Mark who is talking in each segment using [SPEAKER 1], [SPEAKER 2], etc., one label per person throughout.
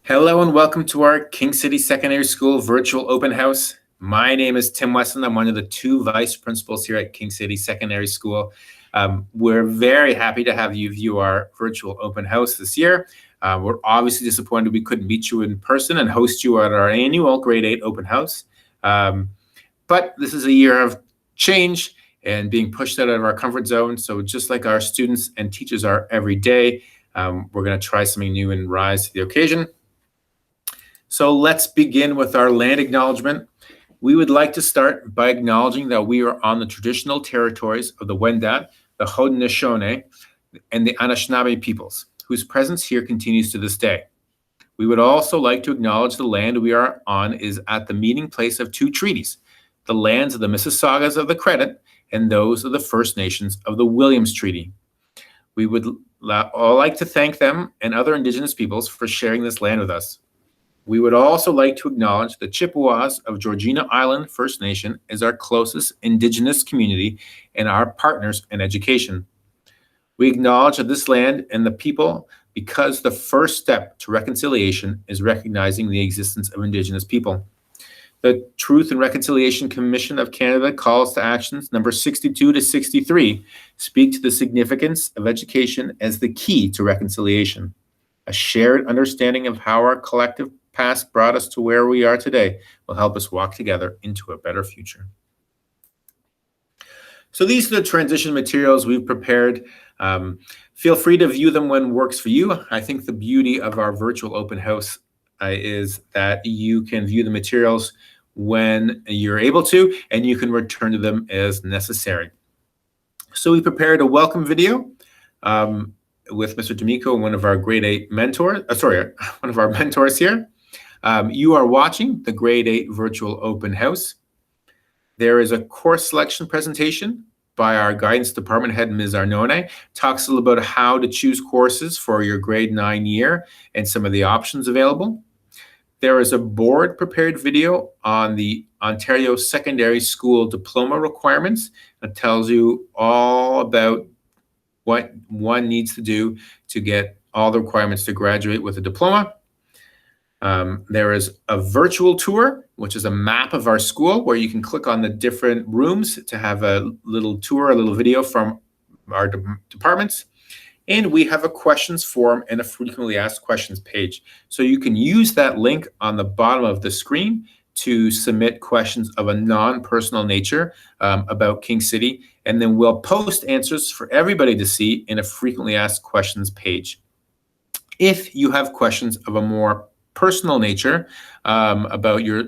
[SPEAKER 1] Hello and welcome to our King City Secondary School virtual open house. My name is Tim Wesson. I'm one of the two vice principals here at King City Secondary School. We're very happy to have you view our virtual open house this year. We're obviously disappointed we couldn't meet you in person and host you at our annual grade 8 open house. But this is a year of change and being pushed out of our comfort zone. So just like our students and teachers are every day, we're going to try something new and rise to the occasion. So let's begin with our land acknowledgement. We would like to start by acknowledging that we are on the traditional territories of the Wendat, the Haudenosaunee, and the Anishinaabe peoples, whose presence here continues to this day. We would also like to acknowledge the land we are on is at the meeting place of two treaties, the lands of the Mississaugas of the Credit and those of the First Nations of the Williams Treaty. We would all like to thank them and other Indigenous peoples for sharing this land with us. We would also like to acknowledge the Chippewas of Georgina Island First Nation as our closest Indigenous community and our partners in education. We acknowledge that this land and the people because the first step to reconciliation is recognizing the existence of Indigenous people. The Truth and Reconciliation Commission of Canada calls to actions number 62 to 63 speak to the significance of education as the key to reconciliation. A shared understanding of how our collective past brought us to where we are today will help us walk together into a better future. So these are the transition materials we've prepared. Feel free to view them when works for you. I think the beauty of our virtual open house is that you can view the materials when you're able to, and you can return to them as necessary. So we prepared a welcome video with Mr. D'Amico, one of our grade 8 mentors, one of our mentors here. You are watching the grade 8 virtual open house. There is a course selection presentation by our guidance department head, Ms. Arnone, talks a little about how to choose courses for your grade 9 year and some of the options available. There is a board prepared video on the Ontario Secondary School diploma requirements that tells you all about what one needs to do to get all the requirements to graduate with a diploma. There is a virtual tour, which is a map of our school where you can click on the different rooms to have a little tour, a little video from our departments. And we have a questions form and a frequently asked questions page. So you can use that link on the bottom of the screen to submit questions of a non-personal nature about King City. And then we'll post answers for everybody to see in a frequently asked questions page. If you have questions of a more personal nature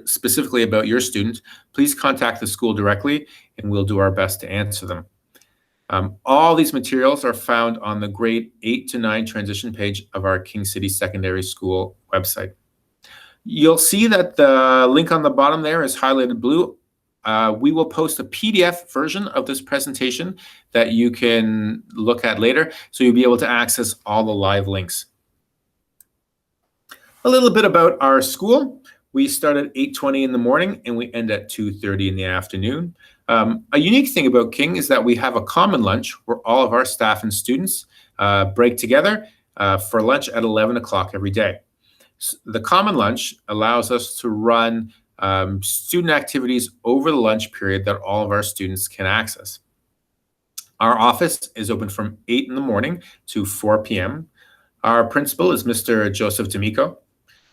[SPEAKER 1] specifically about your student, please contact the school directly and we'll do our best to answer them. All these materials are found on the grade 8 to 9 transition page of our King City Secondary School website. You'll see that the link on the bottom there is highlighted blue. We will post a PDF version of this presentation that you can look at later, so you'll be able to access all the live links. A little bit about our school. We start at 8:20 in the morning and we end at 2:30 in the afternoon. A unique thing about King is that we have a common lunch where all of our staff and students break together for lunch at 11 o'clock every day. So the common lunch allows us to run student activities over the lunch period that all of our students can access. Our office is open from 8 in the morning to 4 p.m. Our principal is Mr. Joseph D'Amico.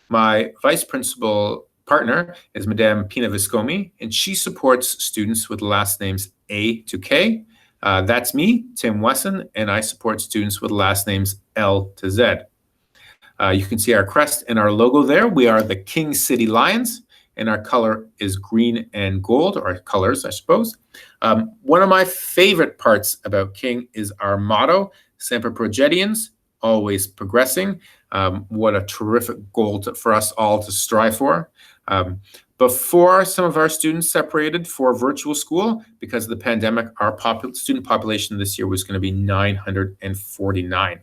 [SPEAKER 1] My vice principal partner is Madame Pina Viscomi, and she supports students with last names A to K. That's me, Tim Wesson, and I support students with last names L to Z. You can see our crest and our logo there. We are the King City Lions, and our color is green and gold, or colors, I suppose. One of my favorite parts about King is our motto, Semper Progediens, always progressing. What a terrific goal for us all to strive for. Before some of our students separated for virtual school, because of the pandemic, our student population this year was going to be 949.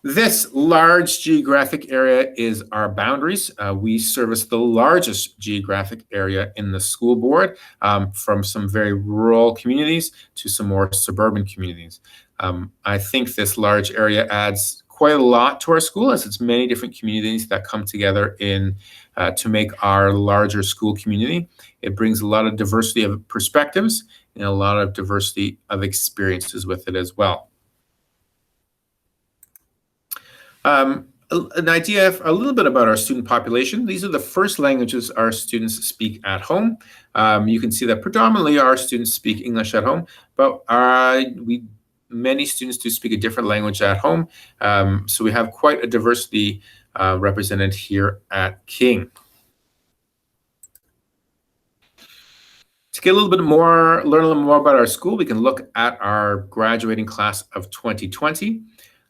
[SPEAKER 1] This large geographic area is our boundaries. We service the largest geographic area in the school board, from some very rural communities to some more suburban communities. I think this large area adds quite a lot to our school, as it's many different communities that come together to make our larger school community. It brings a lot of diversity of perspectives and a lot of diversity of experiences with it as well. An idea, a little bit about our student population. These are the first languages our students speak at home. You can see that predominantly our students speak English at home, but many students do speak a different language at home. So we have quite a diversity represented here at King. To get a little bit more, learn a little more about our school, we can look at our graduating class of 2020.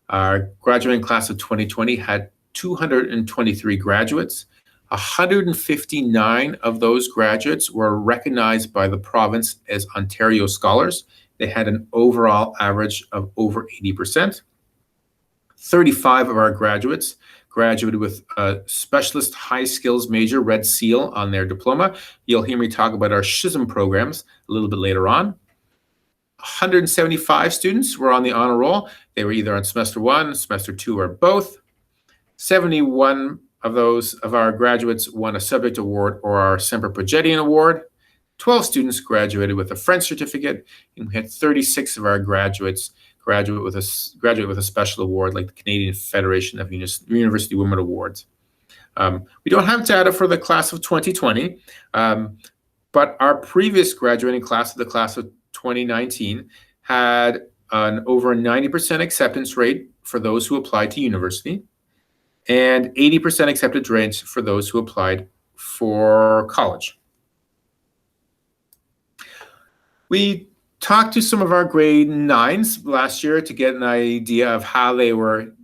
[SPEAKER 1] Our graduating class of 2020 had 223 graduates. 159 of those graduates were recognized by the province as Ontario Scholars. They had an overall average of over 80%. 35 of our graduates graduated with a specialist high skills major, Red Seal, on their diploma. You'll hear me talk about our SHISM programs a little bit later on. 175 students were on the honor roll. They were either on semester 1, semester 2, or both. 71 of our graduates won a subject award or our Semper Progenitor Award. 12 students graduated with a French certificate, and we had 36 of our graduates graduate with a special award, like the Canadian Federation of University Women Awards. We don't have data for the class of 2020, but our previous graduating class, the class of 2019, had an over 90% acceptance rate for those who applied to university and 80% acceptance rates for those who applied for college. We talked to some of our grade 9s last year to get an idea of how they were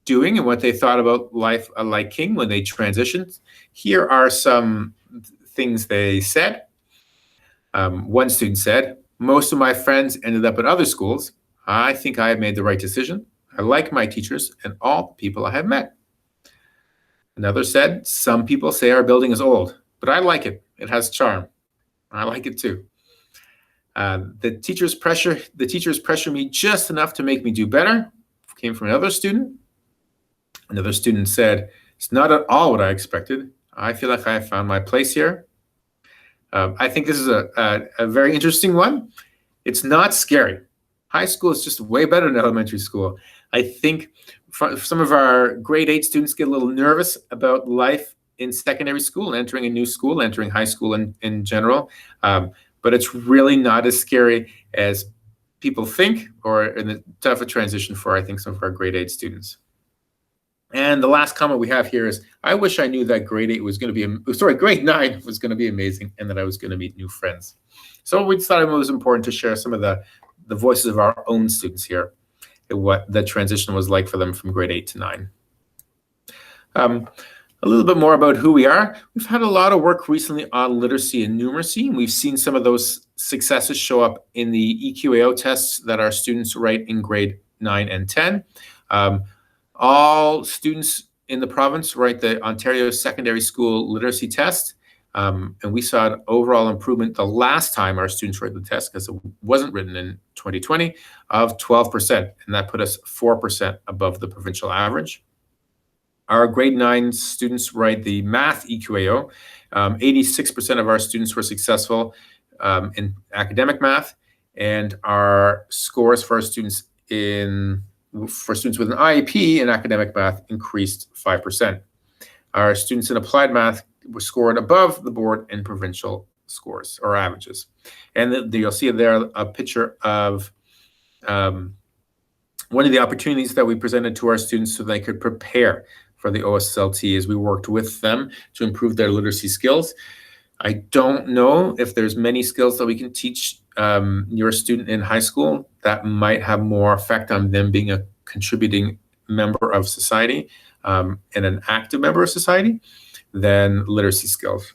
[SPEAKER 1] doing and what they thought about life like King when they transitioned. Here are some things they said. One student said, "Most of my friends ended up at other schools. I think I have made the right decision. I like my teachers and all the people I have met." Another said, "Some people say our building is old, but I like it. It has charm. I like it too. The teachers pressure me just enough to make me do better." Came from another student. Another student said, "It's not at all what I expected. I feel like I have found my place here." I think this is a very interesting one. It's not scary. High school is just way better than elementary school. I think some of our grade 8 students get a little nervous about life in secondary school, entering a new school, entering high school in general. But it's really not as scary as people think, or in the tough a transition for, I think, some of our grade 8 students. And the last comment we have here is, "I wish I knew that grade 9 was going to be amazing, and that I was going to meet new friends." So we thought it was important to share some of the voices of our own students here, and what the transition was like for them from grade 8 to 9. A little bit more about who we are. We've had a lot of work recently on literacy and numeracy, and we've seen some of those successes show up in the EQAO tests that our students write in grade 9 and 10. All students in the province write the Ontario Secondary School Literacy Test, and we saw an overall improvement the last time our students wrote the test, because it wasn't written in 2020, of 12%, and that put us 4% above the provincial average. Our grade 9 students write the math EQAO. 86% of our students were successful in academic math, and our scores for our students with an IEP in academic math increased 5%. Our students in applied math were scored above the board in provincial scores or averages. And you'll see there a picture of one of the opportunities that we presented to our students so they could prepare for the OSLT as we worked with them to improve their literacy skills. I don't know if there's many skills that we can teach your student in high school that might have more effect on them being a contributing member of society and an active member of society than literacy skills.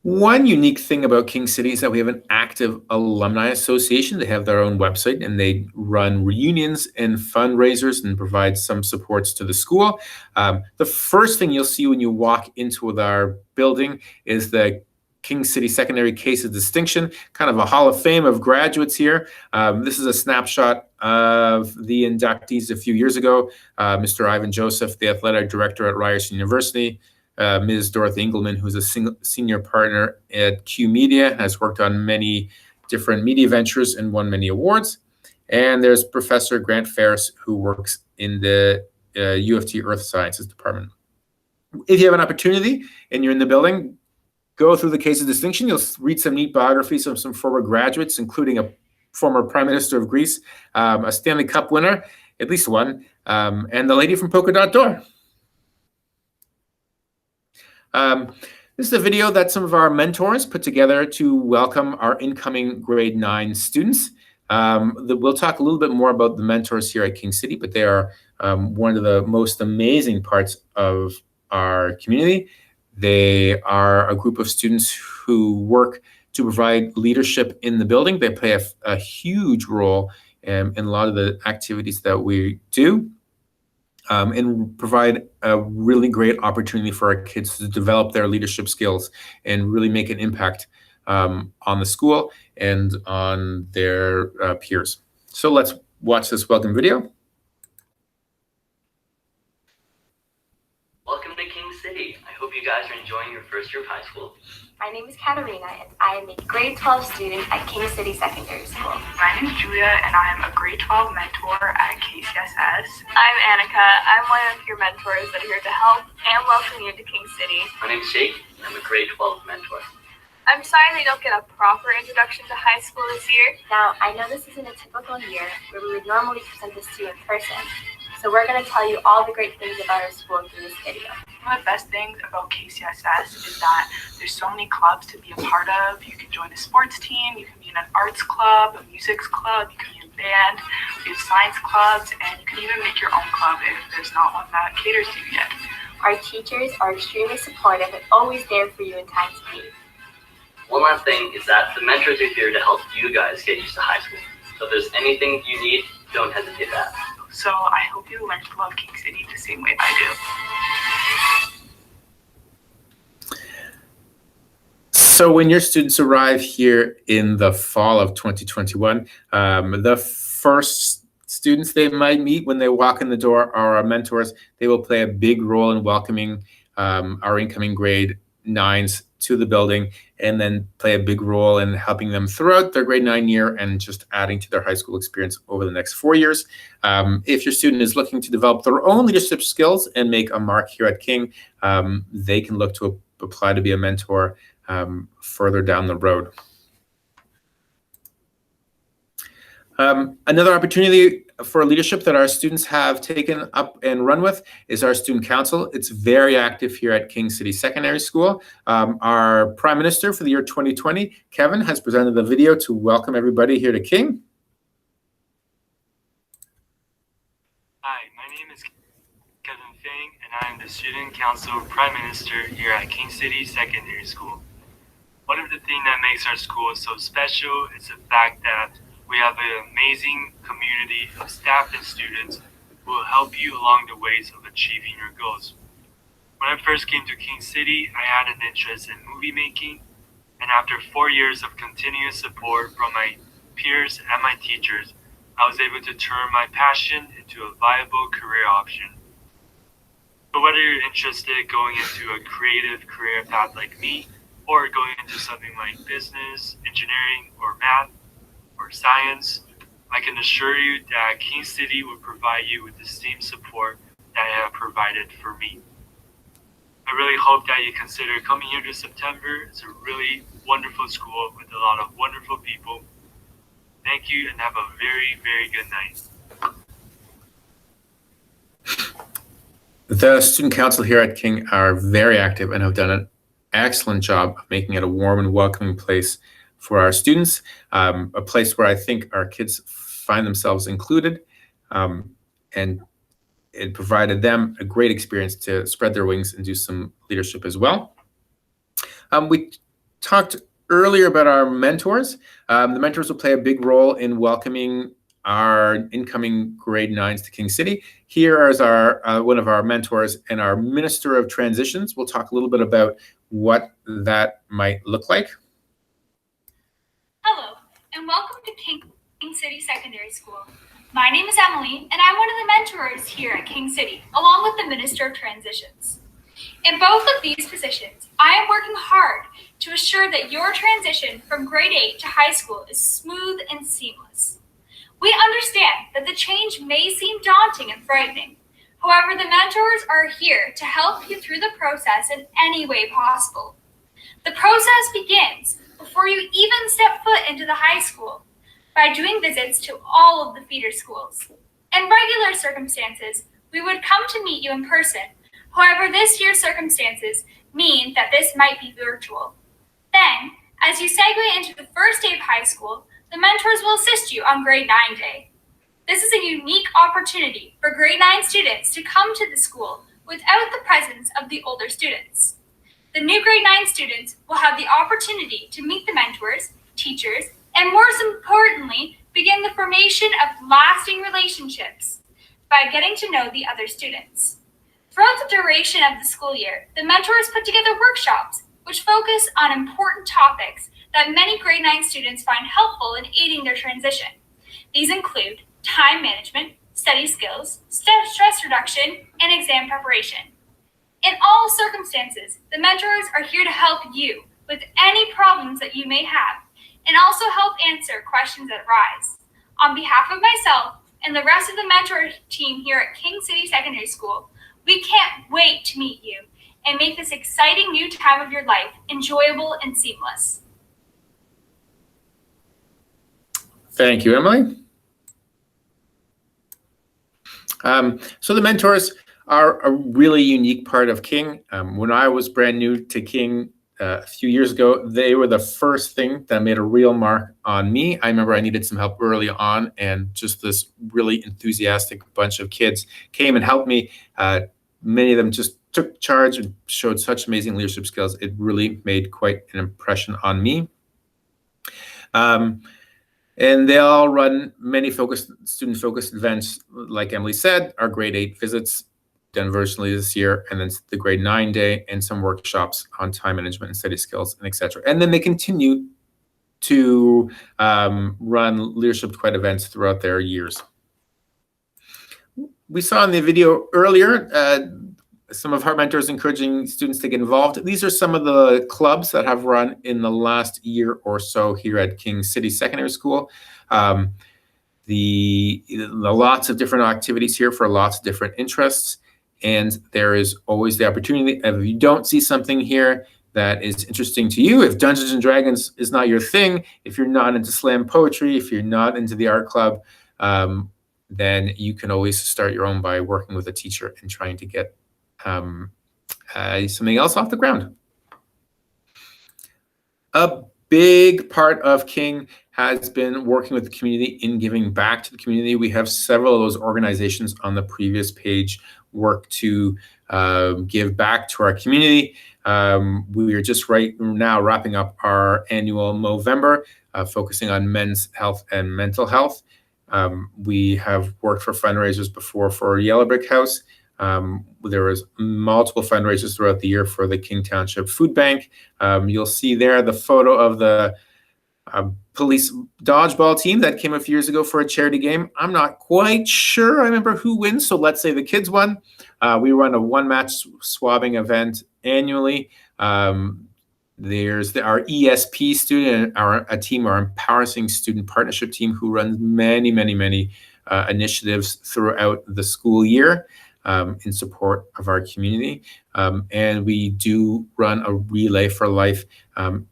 [SPEAKER 1] One unique thing about King City is that we have an active alumni association. They have their own website, and they run reunions and fundraisers and provide some supports to the school. The first thing you'll see when you walk into our building is the King City Secondary Case of Distinction, kind of a hall of fame of graduates here. This is a snapshot of the inductees a few years ago. Mr. Ivan Joseph, the athletic director at Ryerson University. Ms. Dorothy Engelman, who's a senior partner at Q Media, has worked on many different media ventures and won many awards. And there's Professor Grant Ferris, who works in the U of T Earth Sciences Department. If you have an opportunity and you're in the building, go through the Case of Distinction. You'll read some neat biographies of some former graduates, including a former Prime Minister of Greece, a Stanley Cup winner, at least one, and the lady from Polka Dot Door. This is a video that some of our mentors put together to welcome our incoming grade 9 students. We'll talk a little bit more about the mentors here at King City, but they are one of the most amazing parts of our community. They are a group of students who work to provide leadership in the building. They play a huge role in a lot of the activities that we do. And provide a really great opportunity for our kids to develop their leadership skills and really make an impact on the school and on their peers. So let's watch this welcome video.
[SPEAKER 2] Welcome to King City. I hope you guys are enjoying your first year of high school.
[SPEAKER 3] My name is Katarina, and I am a grade 12 student at King City Secondary School.
[SPEAKER 4] My name is Julia, and I am a grade 12 mentor at KCSS.
[SPEAKER 5] I'm Annika. I'm one of your mentors that are here to help and welcome you to King City.
[SPEAKER 2] My name is Jake, and I'm a grade 12 mentor.
[SPEAKER 5] I'm sorry they don't get a proper introduction to high school this year.
[SPEAKER 3] Now, I know this isn't a typical year where we would normally present this to you in person, so we're going to tell you all the great things about our school through this video.
[SPEAKER 4] One of the best things about KCSS is that there's so many clubs to be a part of. You can join a sports team, you can be in an arts club, a music club, you can be in band, we have science clubs, and you can even make your own club if there's not one that caters to you yet.
[SPEAKER 3] Our teachers are extremely supportive and always there for you in times of need.
[SPEAKER 2] One last thing is that the mentors are here to help you guys get used to high school. So if there's anything you need, don't hesitate to ask.
[SPEAKER 4] So I hope you learn to love King City the same way I do.
[SPEAKER 1] So when your students arrive here in the fall of 2021, the first students they might meet when they walk in the door are our mentors. They will play a big role in welcoming our incoming grade 9s to the building, and then play a big role in helping them throughout their grade 9 year and just adding to their high school experience over the next 4 years. If your student is looking to develop their own leadership skills and make a mark here at King, they can look to apply to be a mentor further down the road. Another opportunity for leadership that our students have taken up and run with is our student council. It's very active here at King City Secondary School. Our Prime Minister for the year 2020, Kevin, has presented the video to welcome everybody here to King.
[SPEAKER 6] Hi, my name is Kevin Fang, and I am the Student Council Prime Minister here at King City Secondary School. One of the things that makes our school so special is the fact that we have an amazing community of staff and students who will help you along the ways of achieving your goals. When I first came to King City, I had an interest in movie making, and after 4 years of continuous support from my peers and my teachers, I was able to turn my passion into a viable career option. So whether you're interested in going into a creative career path like me, or going into something like business, engineering, or math, or science, I can assure you that King City will provide you with the same support that I have provided for me. I really hope that you consider coming here this September. It's a really wonderful school with a lot of wonderful people. Thank you and have a very, very good night.
[SPEAKER 1] The student council here at King are very active and have done an excellent job of making it a warm and welcoming place for our students, a place where I think our kids find themselves included, and it provided them a great experience to spread their wings and do some leadership as well. We talked earlier about our mentors. The mentors will play a big role in welcoming our incoming grade 9s to King City. Here is our one of our mentors and our Minister of Transitions. We'll talk a little bit about what that might look like.
[SPEAKER 5] Hello, and welcome to King City Secondary School. My name is Emily, and I'm one of the mentors here at King City, along with the Minister of Transitions. In both of these positions, I am working hard to assure that your transition from grade 8 to high school is smooth and seamless. We understand that the change may seem daunting and frightening. However, the mentors are here to help you through the process in any way possible. The process begins before you even step foot into the high school, by doing visits to all of the feeder schools. In regular circumstances, we would come to meet you in person. However, this year's circumstances mean that this might be virtual. Then, as you segue into the first day of high school, the mentors will assist you on grade 9 day. This is a unique opportunity for grade 9 students to come to the school without the presence of the older students. The new grade 9 students will have the opportunity to meet the mentors, teachers, and most importantly, begin the formation of lasting relationships by getting to know the other students. Throughout the duration of the school year, the mentors put together workshops which focus on important topics that many grade 9 students find helpful in aiding their transition. These include time management, study skills, stress reduction, and exam preparation. In all circumstances, the mentors are here to help you with any problems that you may have, and also help answer questions that arise. On behalf of myself and the rest of the mentor team here at King City Secondary School, we can't wait to meet you and make this exciting new time of your life enjoyable and seamless.
[SPEAKER 1] Thank you, Emily. So the mentors are a really unique part of King. When I was brand new to King a few years ago, they were the first thing that made a real mark on me. I remember I needed some help early on, and just this really enthusiastic bunch of kids came and helped me. Many of them just took charge and showed such amazing leadership skills. It really made quite an impression on me. And they all run many student-focused events, like Emily said, our grade 8 visits done virtually this year, and then the grade 9 day, and some workshops on time management and study skills, and etc. And then they continue to run leadership quite events throughout their years. We saw in the video earlier some of our mentors encouraging students to get involved. These are some of the clubs that have run in the last year or so here at King City Secondary School. The lots of different activities here for lots of different interests. And there is always the opportunity, if you don't see something here that is interesting to you, if Dungeons and Dragons is not your thing, if you're not into slam poetry, if you're not into the art club, then you can always start your own by working with a teacher and trying to get something else off the ground. A big part of King has been working with the community in giving back to the community. We have several of those organizations on the previous page work to give back to our community. We are just right now wrapping up our annual Movember, focusing on men's health and mental health. We have worked for fundraisers before for Yellow Brick House. There was multiple fundraisers throughout the year for the King Township Food Bank. You'll see there the photo of the police dodgeball team that came a few years ago for a charity game. I'm not quite sure I remember who wins, so let's say the kids won. We run a one-match swabbing event annually. There's our ESP student, our Empowering Student Partnership team, who runs many initiatives throughout the school year in support of our community. And we do run a Relay for Life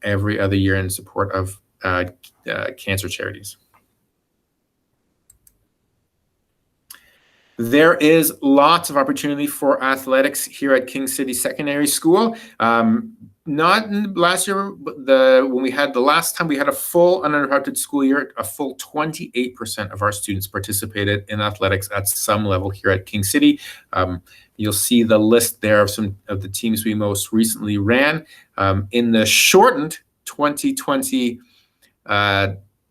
[SPEAKER 1] every other year in support of cancer charities. There is lots of opportunity for athletics here at King City Secondary School. Not in last year, but when we had the last time we had a full uninterrupted school year, a full 28% of our students participated in athletics at some level here at King City. You'll see the list there of some of the teams we most recently ran. In the shortened 2020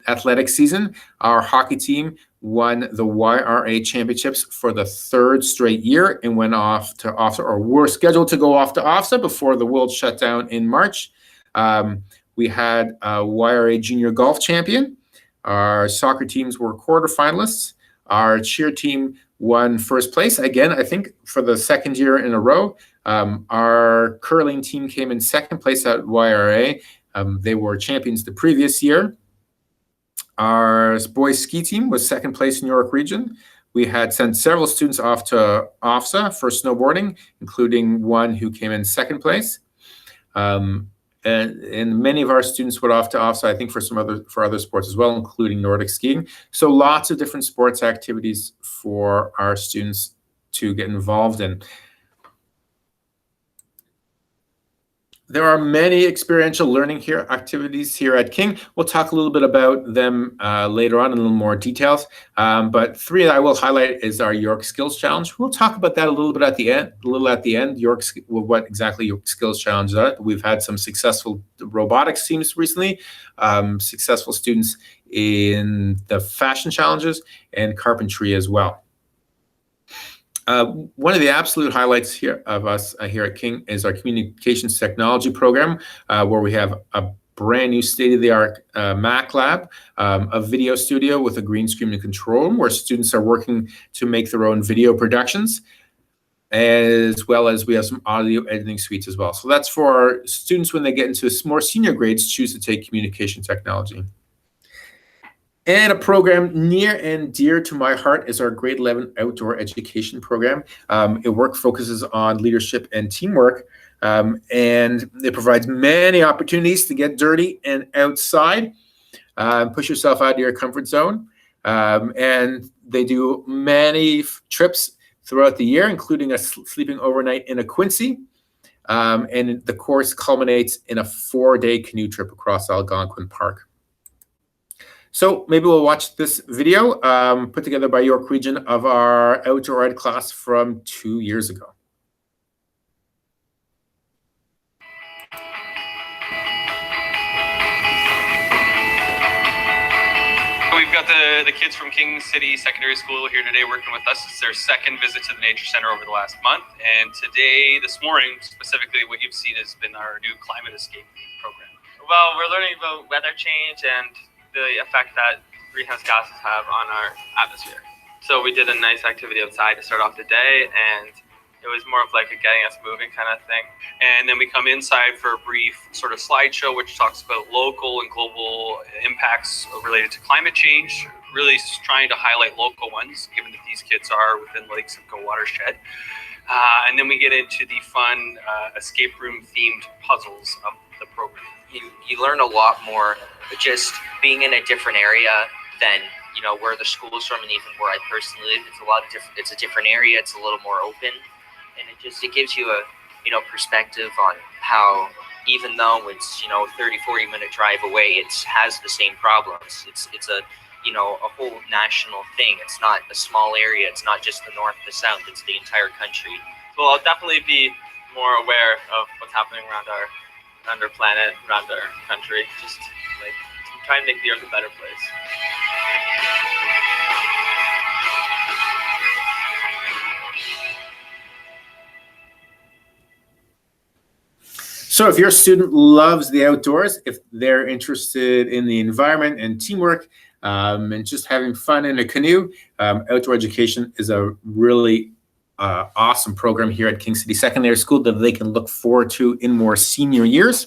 [SPEAKER 1] athletic season, our hockey team won the YRA championships for the 3rd straight year and went off to OFSA, or were scheduled to go off to OFSA before the world shut down in March. We had a YRA junior golf champion. Our soccer teams were quarterfinalists. Our cheer team won 1st place, again, I think for the 2nd year in a row. Our curling team came in 2nd place at YRA. They were champions the previous year. Our boys ski team was 2nd place in York Region. We had sent several students off to OFSA for snowboarding, including one who came in 2nd place. And many of our students went off to OFSA, I think, for other sports as well, including Nordic skiing. So lots of different sports activities for our students to get involved in. There are many experiential learning activities here at King. We'll talk a little bit about them later on in a little more details. But 3 that I will highlight is our York Skills Challenge. We'll talk about that a little bit at the end. What exactly York Skills Challenge are. We've had some successful robotics teams recently, successful students in the fashion challenges and carpentry as well. One of the absolute highlights here of us here at King is our communications technology program, where we have a brand new state-of-the-art Mac lab, a video studio with a green screen and control room where students are working to make their own video productions, as well as we have some audio editing suites as well. So that's for our students when they get into more senior grades, choose to take communication technology. And a program near and dear to my heart is our grade 11 outdoor education program. It focuses on leadership and teamwork, and it provides many opportunities to get dirty and outside, push yourself out of your comfort zone. And they do many trips throughout the year, including a sleeping overnight in a Quincy. And the course culminates in a 4-day canoe trip across Algonquin Park. So maybe we'll watch this video put together by York Region of our outdoor ed class from 2 years ago.
[SPEAKER 7] We've got the kids from King City Secondary School here today working with us. It's their 2nd visit to the Nature Center over the last month. And today, this morning, specifically what you've seen has been our new climate escape program.
[SPEAKER 8] Well, we're learning about weather change and the effect that greenhouse gases have on our atmosphere. So we did a nice activity outside to start off the day, and it was more of like a getting us moving kind of thing.
[SPEAKER 7] And then we come inside for a brief sort of slideshow, which talks about local and global impacts related to climate change, really trying to highlight local ones, given that these kids are within Lake Simcoe watershed. And then we get into the fun escape room themed puzzles of the program.
[SPEAKER 9] You learn a lot more just being in a different area than, you know, where the school is from and even where I personally live. It's a different area. It's a little more open, and it gives you a, you know, perspective on how, even though it's, you know, 30-40 minute drive away, it has the same problems. It's a, you know, a whole national thing. It's not a small area. It's not just the north, the south. It's the entire country.
[SPEAKER 8] Well, I'll definitely be more aware of what's happening around our planet, around our country. Just like try and make the earth a better place.
[SPEAKER 1] So if your student loves the outdoors, if they're interested in the environment and teamwork, and just having fun in a canoe, outdoor education is a really awesome program here at King City Secondary School that they can look forward to in more senior years.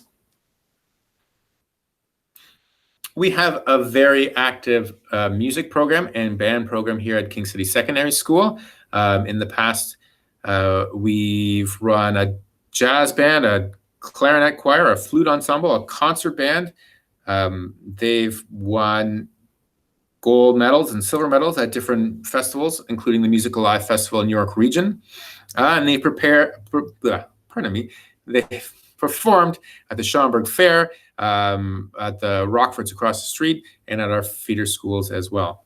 [SPEAKER 1] We have a very active music program and band program here at King City Secondary School. In the past, we've run a jazz band, a clarinet choir, a flute ensemble, a concert band. They've won gold medals and silver medals at different festivals, including the Music Alive Festival in York Region. And they they performed at the Schaumburg Fair, at the Rockfords across the street, and at our feeder schools as well.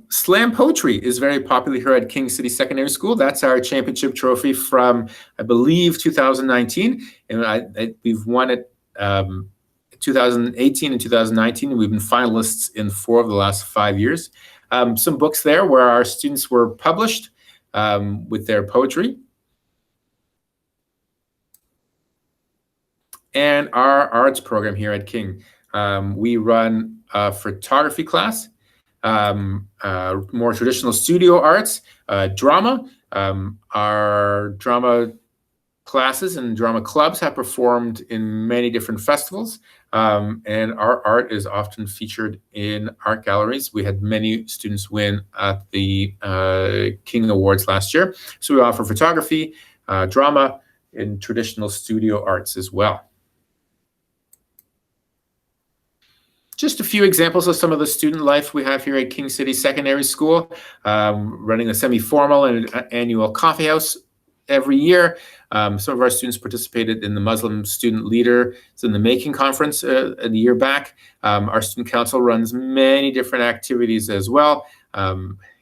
[SPEAKER 1] Slam poetry is very popular here at King City Secondary School. That's our championship trophy from, I believe, 2019. And we've won it 2018 and 2019. We've been finalists in 4 of the last 5 years. Some books there where our students were published with their poetry. And our arts program here at King. We run a photography class, more traditional studio arts, drama. Our drama classes and drama clubs have performed in many different festivals, and our art is often featured in art galleries. We had many students win at the King Awards last year. So we offer photography, drama, and traditional studio arts as well. Just a few examples of some of the student life we have here at King City Secondary School, running a semi-formal and annual coffee house every year. Some of our students participated in the Muslim Student Leaders in the Making Conference a year back. Our student council runs many different activities as well,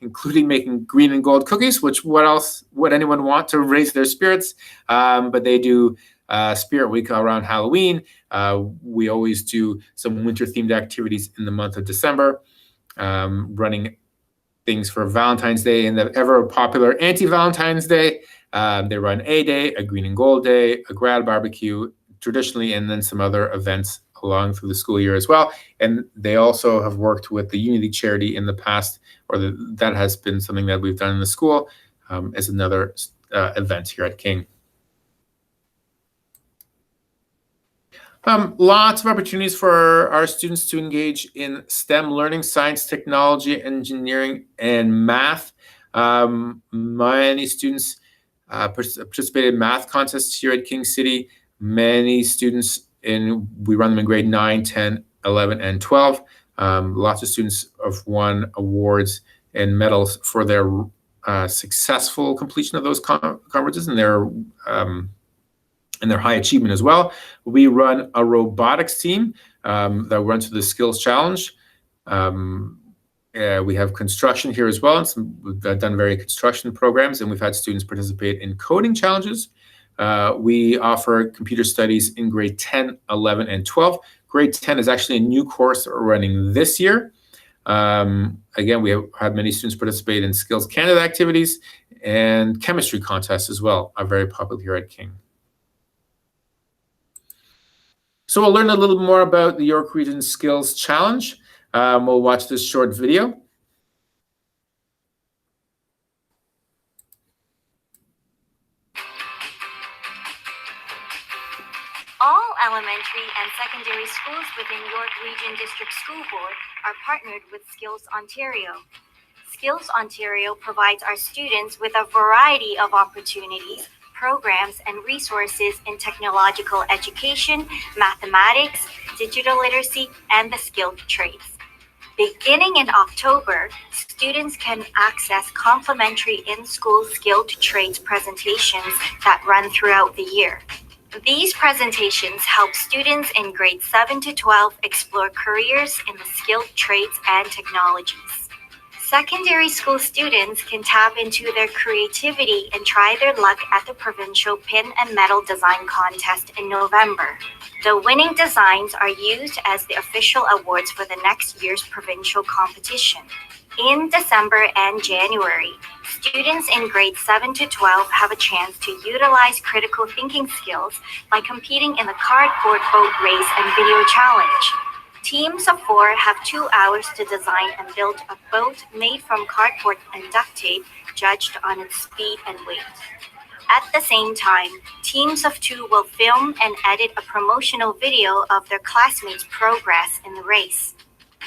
[SPEAKER 1] including making green and gold cookies, which what else would anyone want to raise their spirits? But they do Spirit Week around Halloween. We always do some winter-themed activities in the month of December, running things for Valentine's Day and the ever-popular anti-Valentine's Day. They run a day, a green and gold day, a grad barbecue traditionally, and then some other events along through the school year as well. And they also have worked with the Unity Charity in the past, or that has been something that we've done in the school as another event here at King. Lots of opportunities for our students to engage in STEM learning, science, technology, engineering, and math. Many students participated in math contests here at King City. Many students, we run them in grade 9, 10, 11, and 12. Lots of students have won awards and medals for their successful completion of those conferences and their high achievement as well. We run a robotics team that runs through the Skills Challenge. We have construction here as well, and we've done various construction programs, and we've had students participate in coding challenges. We offer computer studies in grade 10, 11, and 12. Grade 10 is actually a new course running this year. Again, we have had many students participate in Skills Canada activities, and chemistry contests as well are very popular here at King. So we'll learn a little more about the York Region Skills Challenge. We'll watch this short video.
[SPEAKER 10] All elementary and secondary schools within York Region District School Board are partnered with Skills Ontario. Skills Ontario provides our students with a variety of opportunities, programs, and resources in technological education, mathematics, digital literacy, and the skilled trades. Beginning in October, students can access complimentary in-school skilled trades presentations that run throughout the year. These presentations help students in grades 7 to 12 explore careers in the skilled trades and technologies. Secondary school students can tap into their creativity and try their luck at the provincial pin and medal design contest in November. The winning designs are used as the official awards for the next year's provincial competition. In December and January, students in grades 7 to 12 have a chance to utilize critical thinking skills by competing in the cardboard boat race and video challenge. Teams of 4 have 2 hours to design and build a boat made from cardboard and duct tape, judged on its speed and weight. At the same time, teams of 2 will film and edit a promotional video of their classmates' progress in the race.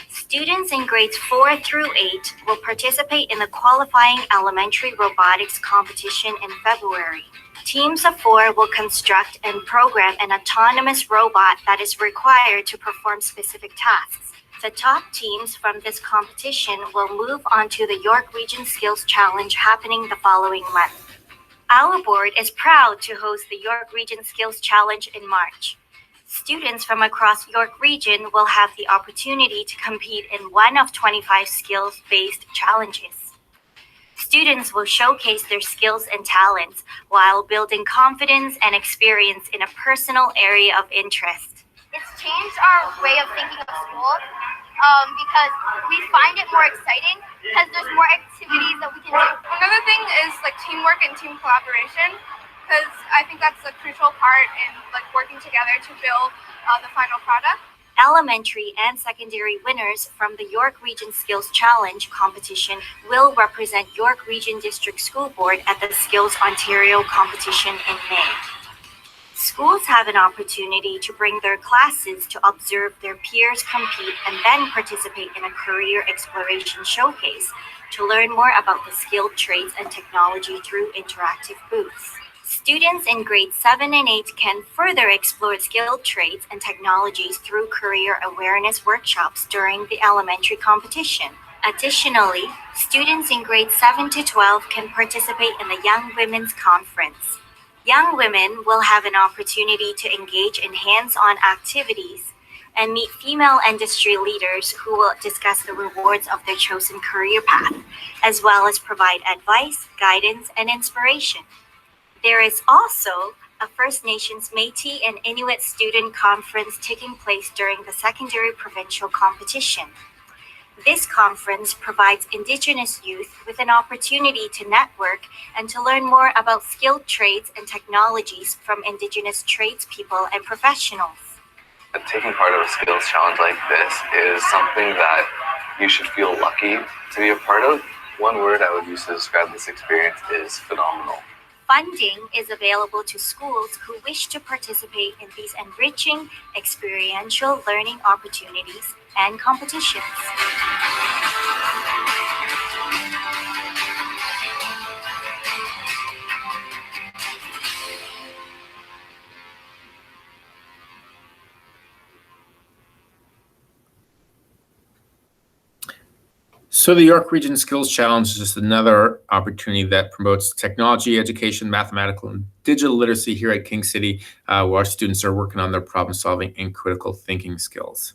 [SPEAKER 10] Students in grades 4 through 8 will participate in the qualifying elementary robotics competition in February. Teams of 4 will construct and program an autonomous robot that is required to perform specific tasks. The top teams from this competition will move on to the York Region Skills Challenge happening the following month. Our board is proud to host the York Region Skills Challenge in March. Students from across York Region will have the opportunity to compete in one of 25 skills-based challenges. Students will showcase their skills and talents while building confidence and experience in a personal area of interest.
[SPEAKER 3] It's changed our way of thinking of school because we find it more exciting because there's more activities that we can do.
[SPEAKER 11] Another thing is like teamwork and team collaboration, because I think that's a crucial part in like working together to build the final product.
[SPEAKER 10] Elementary and secondary winners from the York Region Skills Challenge competition will represent York Region District School Board at the Skills Ontario competition in May. Schools have an opportunity to bring their classes to observe their peers compete and then participate in a career exploration showcase to learn more about the skilled trades and technology through interactive booths. Students in grades 7 and 8 can further explore skilled trades and technologies through career awareness workshops during the elementary competition. Additionally, students in grades 7 to 12 can participate in the Young Women's Conference. Young women will have an opportunity to engage in hands-on activities and meet female industry leaders who will discuss the rewards of their chosen career path, as well as provide advice, guidance, and inspiration. There is also a First Nations Métis and Inuit student conference taking place during the secondary provincial competition. This conference provides Indigenous youth with an opportunity to network and to learn more about skilled trades and technologies from Indigenous tradespeople and professionals.
[SPEAKER 12] Taking part of a skills challenge like this is something that you should feel lucky to be a part of. One word I would use to describe this experience is phenomenal.
[SPEAKER 10] Funding is available to schools who wish to participate in these enriching experiential learning opportunities and competitions.
[SPEAKER 1] So the York Region Skills Challenge is just another opportunity that promotes technology, education, mathematical, and digital literacy here at King City, where our students are working on their problem solving and critical thinking skills.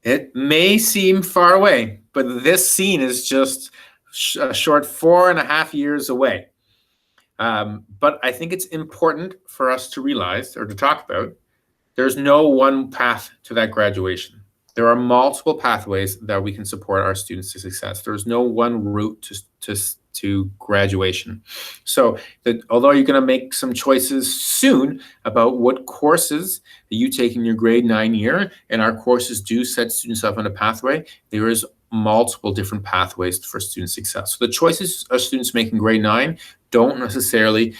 [SPEAKER 1] It may seem far away, but this scene is just a short 4.5 years away. But I think it's important for us to realize or to talk about there's no one path to that graduation. There are multiple pathways that we can support our students to success. There's no one route to graduation. So although you're going to make some choices soon about what courses that you take in your grade 9 year, and our courses do set students up on a pathway, there is multiple different pathways for student success. So the choices our students make in grade 9 don't necessarily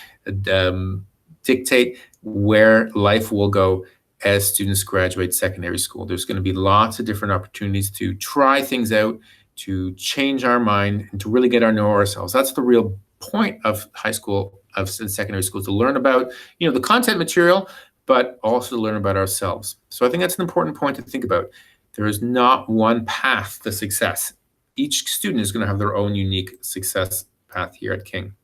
[SPEAKER 1] dictate where life will go as students graduate secondary school. There's going to be lots of different opportunities to try things out, to change our mind, and to really get to know ourselves. That's the real point of high school, of secondary school, to learn about, the content material, but also to learn about ourselves. So I think that's an important point to think about. There is not one path to success. Each student is going to have their own unique success path here at King.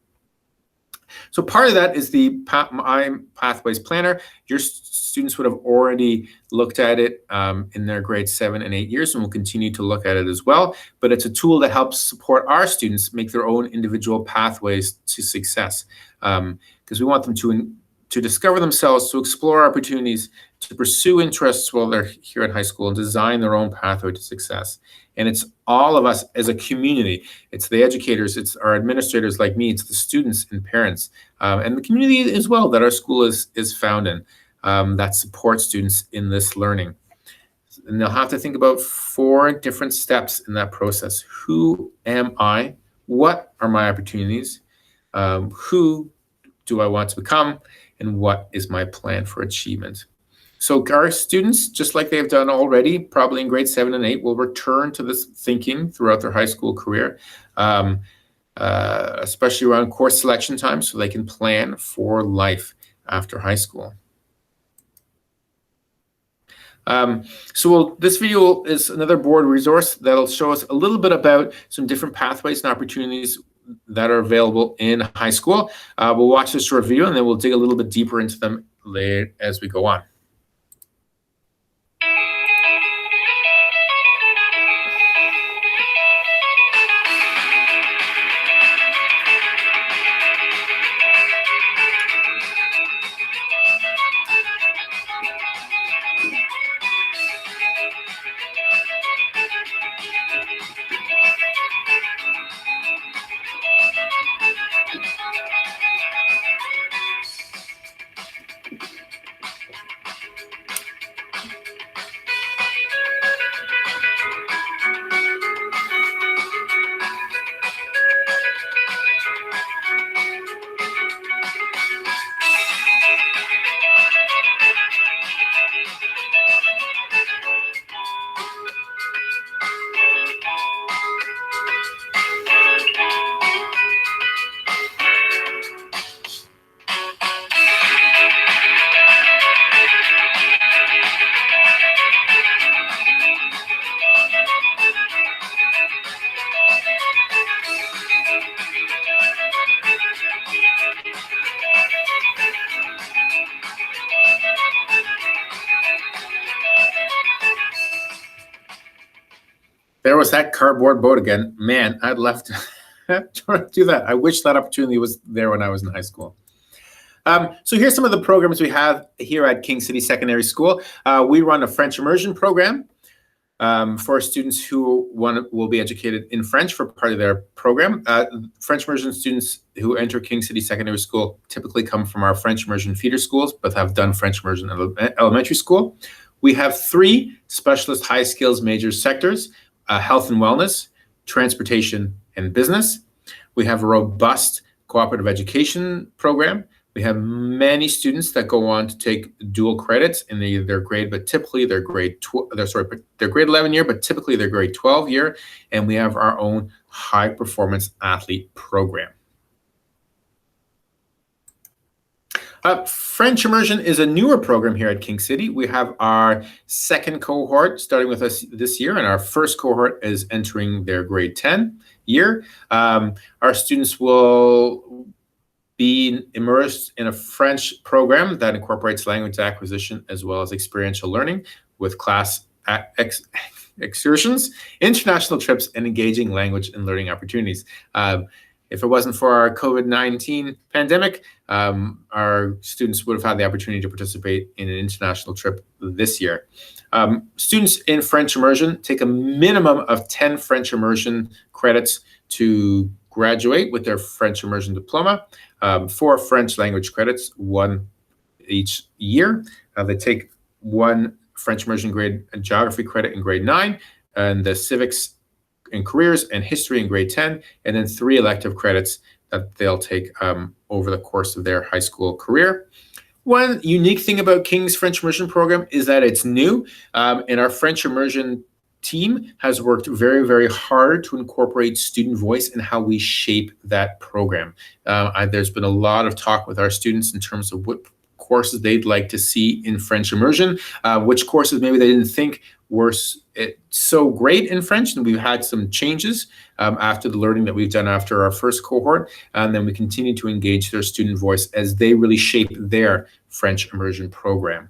[SPEAKER 1] So part of that is the My Pathways Planner. Your students would have already looked at it in their grade 7 and 8 years, and will continue to look at it as well. But it's a tool that helps support our students make their own individual pathways to success, because we want them to discover themselves, to explore opportunities, to pursue interests while they're here at high school, and design their own pathway to success. And it's all of us as a community. It's the educators, it's our administrators like me, it's the students and parents, and the community as well that our school is found in, that support students in this learning. And they'll have to think about 4 different steps in that process. Who am I? What are my opportunities? Who do I want to become? And what is my plan for achievement? So our students, just like they've done already, probably in grade 7 and 8, will return to this thinking throughout their high school career, especially around course selection time, so they can plan for life after high school. This video is another board resource that'll show us a little bit about some different pathways and opportunities that are available in high school. We'll watch this short video and then we'll dig a little bit deeper into them later as we go on. There was that cardboard boat again. Man, I'd love to do that. I wish that opportunity was there when I was in high school. So here's some of the programs we have here at King City Secondary School. We run a French immersion program for students who will be educated in French for part of their program. French immersion students who enter King City Secondary School typically come from our French immersion feeder schools, but have done French immersion elementary school. We have 3 specialist high skills major sectors: health and wellness, transportation, and business. We have a robust cooperative education program. We have many students that go on to take dual credits in their grade, but typically their grade 11 year, but typically their grade 12 year. And we have our own high performance athlete program. French immersion is a newer program here at King City. We have our 2nd cohort starting with us this year, and our 1st cohort is entering their grade 10 year. Our students will be immersed in a French program that incorporates language acquisition as well as experiential learning with class excursions, international trips, and engaging language and learning opportunities. If it wasn't for our COVID-19 pandemic, our students would have had the opportunity to participate in an international trip this year. Students in French immersion take a minimum of 10 French immersion credits to graduate with their French immersion diploma. 4 French language credits, 1 each year. They take 1 French immersion grade geography credit in grade 9, and the civics and careers and history in grade 10, and then 3 elective credits that they'll take over the course of their high school career. One unique thing about King's French immersion program is that it's new, and our French immersion team has worked very, very hard to incorporate student voice in how we shape that program. There's been a lot of talk with our students in terms of what courses they'd like to see in French immersion, which courses maybe they didn't think were so great in French, and we've had some changes after the learning that we've done after our 1st cohort, and then we continue to engage their student voice as they really shape their French immersion program.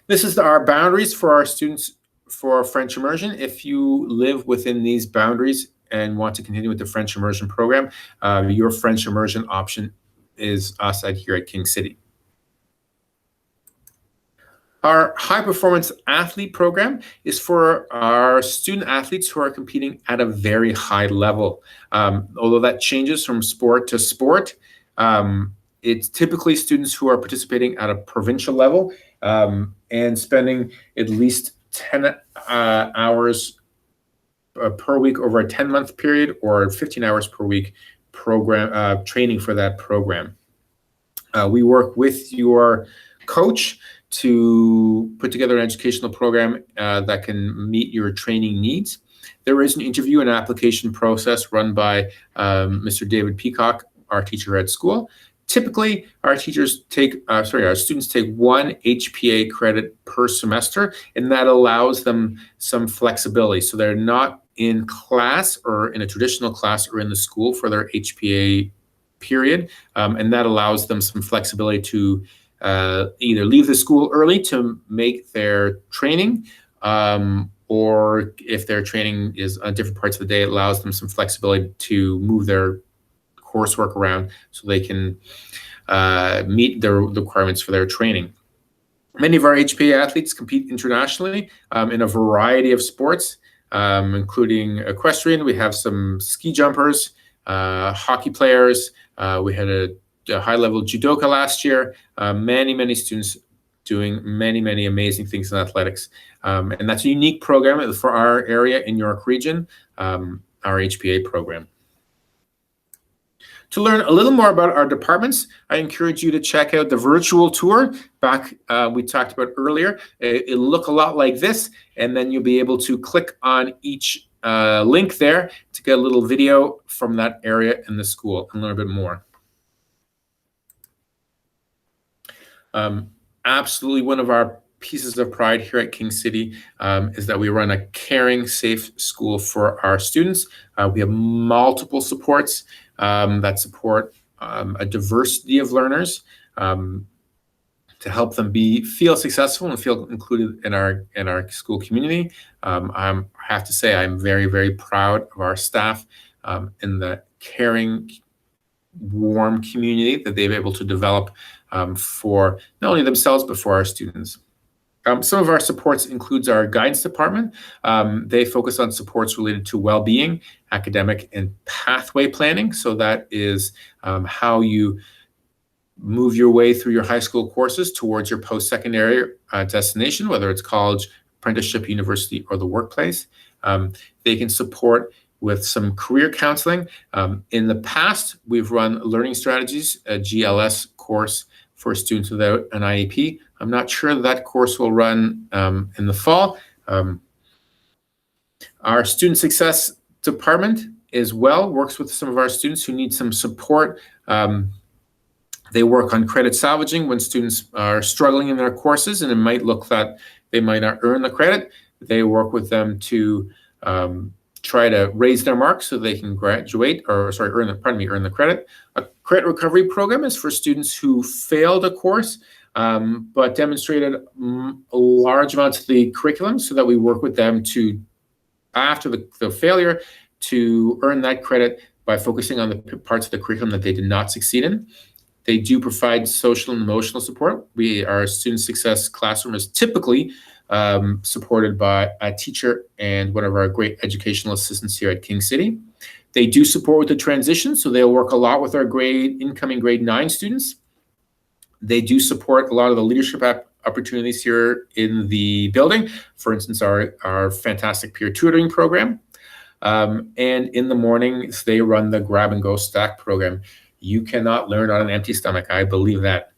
[SPEAKER 1] This is our boundaries for our students for French immersion. If you live within these boundaries and want to continue with the French immersion program, your French immersion option is us here at King City. Our high performance athlete program is for our student athletes who are competing at a very high level. Although that changes from sport to sport, it's typically students who are participating at a provincial level and spending at least 10 hours per week over a 10-month period, or 15 hours per week program training for that program. We work with your coach to put together an educational program that can meet your training needs. There is an interview and application process run by Mr. David Peacock, our teacher at school. Typically, our students take 1 HPA credit per semester, and that allows them some flexibility. So they're not in class or in a traditional class or in the school for their HPA period, and that allows them some flexibility to either leave the school early to make their training, or if their training is on different parts of the day, it allows them some flexibility to move their coursework around so they can meet the requirements for their training. Many of our HPA athletes compete internationally in a variety of sports, including equestrian. We have some ski jumpers, hockey players. We had a high-level judoka last year. Many students doing many amazing things in athletics. And that's a unique program for our area in York Region, our HPA program. To learn a little more about our departments, I encourage you to check out the virtual tour we talked about earlier. It'll look a lot like this, and then you'll be able to click on each link there to get a little video from that area in the school and learn a bit more. Absolutely, one of our pieces of pride here at King City is that we run a caring, safe school for our students. We have multiple supports that support a diversity of learners to to help them feel successful and feel included in our school community. I have to say I'm very, very proud of our staff and the caring, warm community that they've been able to develop for not only themselves but for our students. Some of our supports includes our guidance department. They focus on supports related to well-being, academic, and pathway planning. So that is how you move your way through your high school courses towards your post-secondary destination, whether it's college, apprenticeship, university, or the workplace. They can support with some career counseling. In the past, we've run Learning Strategies, a GLS course for students without an IEP. I'm not sure that course will run in the fall. Our Student Success Department as well works with some of our students who need some support. They work on credit salvaging when students are struggling in their courses, and it might look that they might not earn the credit. They work with them to try to raise their marks so they can graduate, or sorry, earn the credit. A credit recovery program is for students who failed a course but demonstrated large amounts of the curriculum, so that we work with them to, after the failure, to earn that credit by focusing on the parts of the curriculum that they did not succeed in. They do provide social and emotional support. Our student success classroom is typically supported by a teacher and one of our great educational assistants here at King City. They do support with the transition, so they'll work a lot with our incoming grade 9 students. They do support a lot of the leadership opportunities here in the building. For instance, our fantastic peer tutoring program. And in the mornings, they run the Grab and Go Stack program. You cannot learn on an empty stomach. I believe that.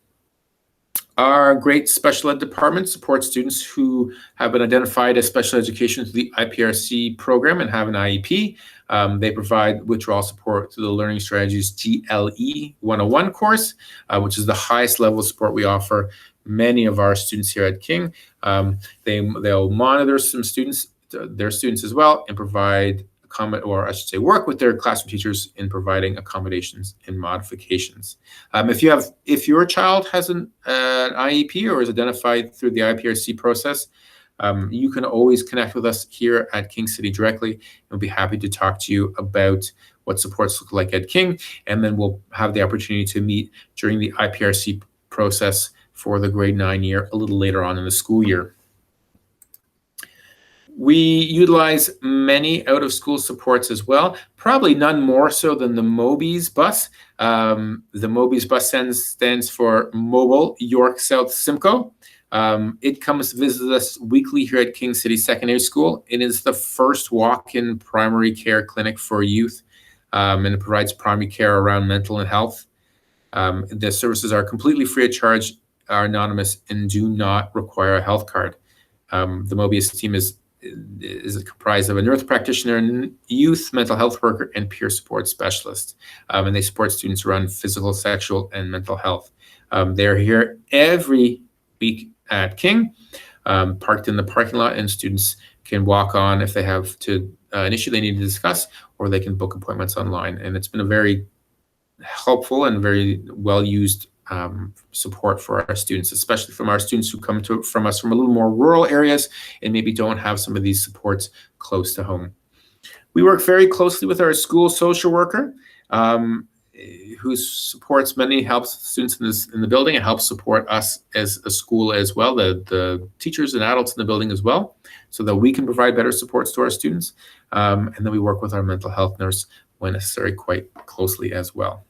[SPEAKER 1] Our great special ed department supports students who have been identified as special education through the IPRC program and have an IEP. They provide withdrawal support through the Learning Strategies GLE 101 course, which is the highest level of support we offer many of our students here at King. They'll monitor their students as well, and provide work with their classroom teachers in providing accommodations and modifications. If your child has an IEP or is identified through the IPRC process, you can always connect with us here at King City directly. We'll be happy to talk to you about what supports look like at King, and then we'll have the opportunity to meet during the IPRC process for the grade 9 year a little later on in the school year. We utilize many out-of-school supports as well, probably none more so than the Mobies bus. The Mobies bus stands for Mobile York South Simcoe. It comes to visit us weekly here at King City Secondary School. It is the first walk-in primary care clinic for youth, and it provides primary care around mental and health. The services are completely free of charge, are anonymous, and do not require a health card. The Mobius team is comprised of a nurse practitioner, youth mental health worker, and peer support specialist. And they support students around physical, sexual, and mental health. They're here every week at King, parked in the parking lot, and students can walk on if they have an issue they need to discuss, or they can book appointments online. And it's been a very helpful and very well-used support for our students, especially from our students who come from us from a little more rural areas and maybe don't have some of these supports close to home. We work very closely with our school social worker, who supports helps students in the building, and helps support us as a school as well, the teachers and adults in the building as well, so that we can provide better supports to our students. And then we work with our mental health nurse when necessary quite closely as well.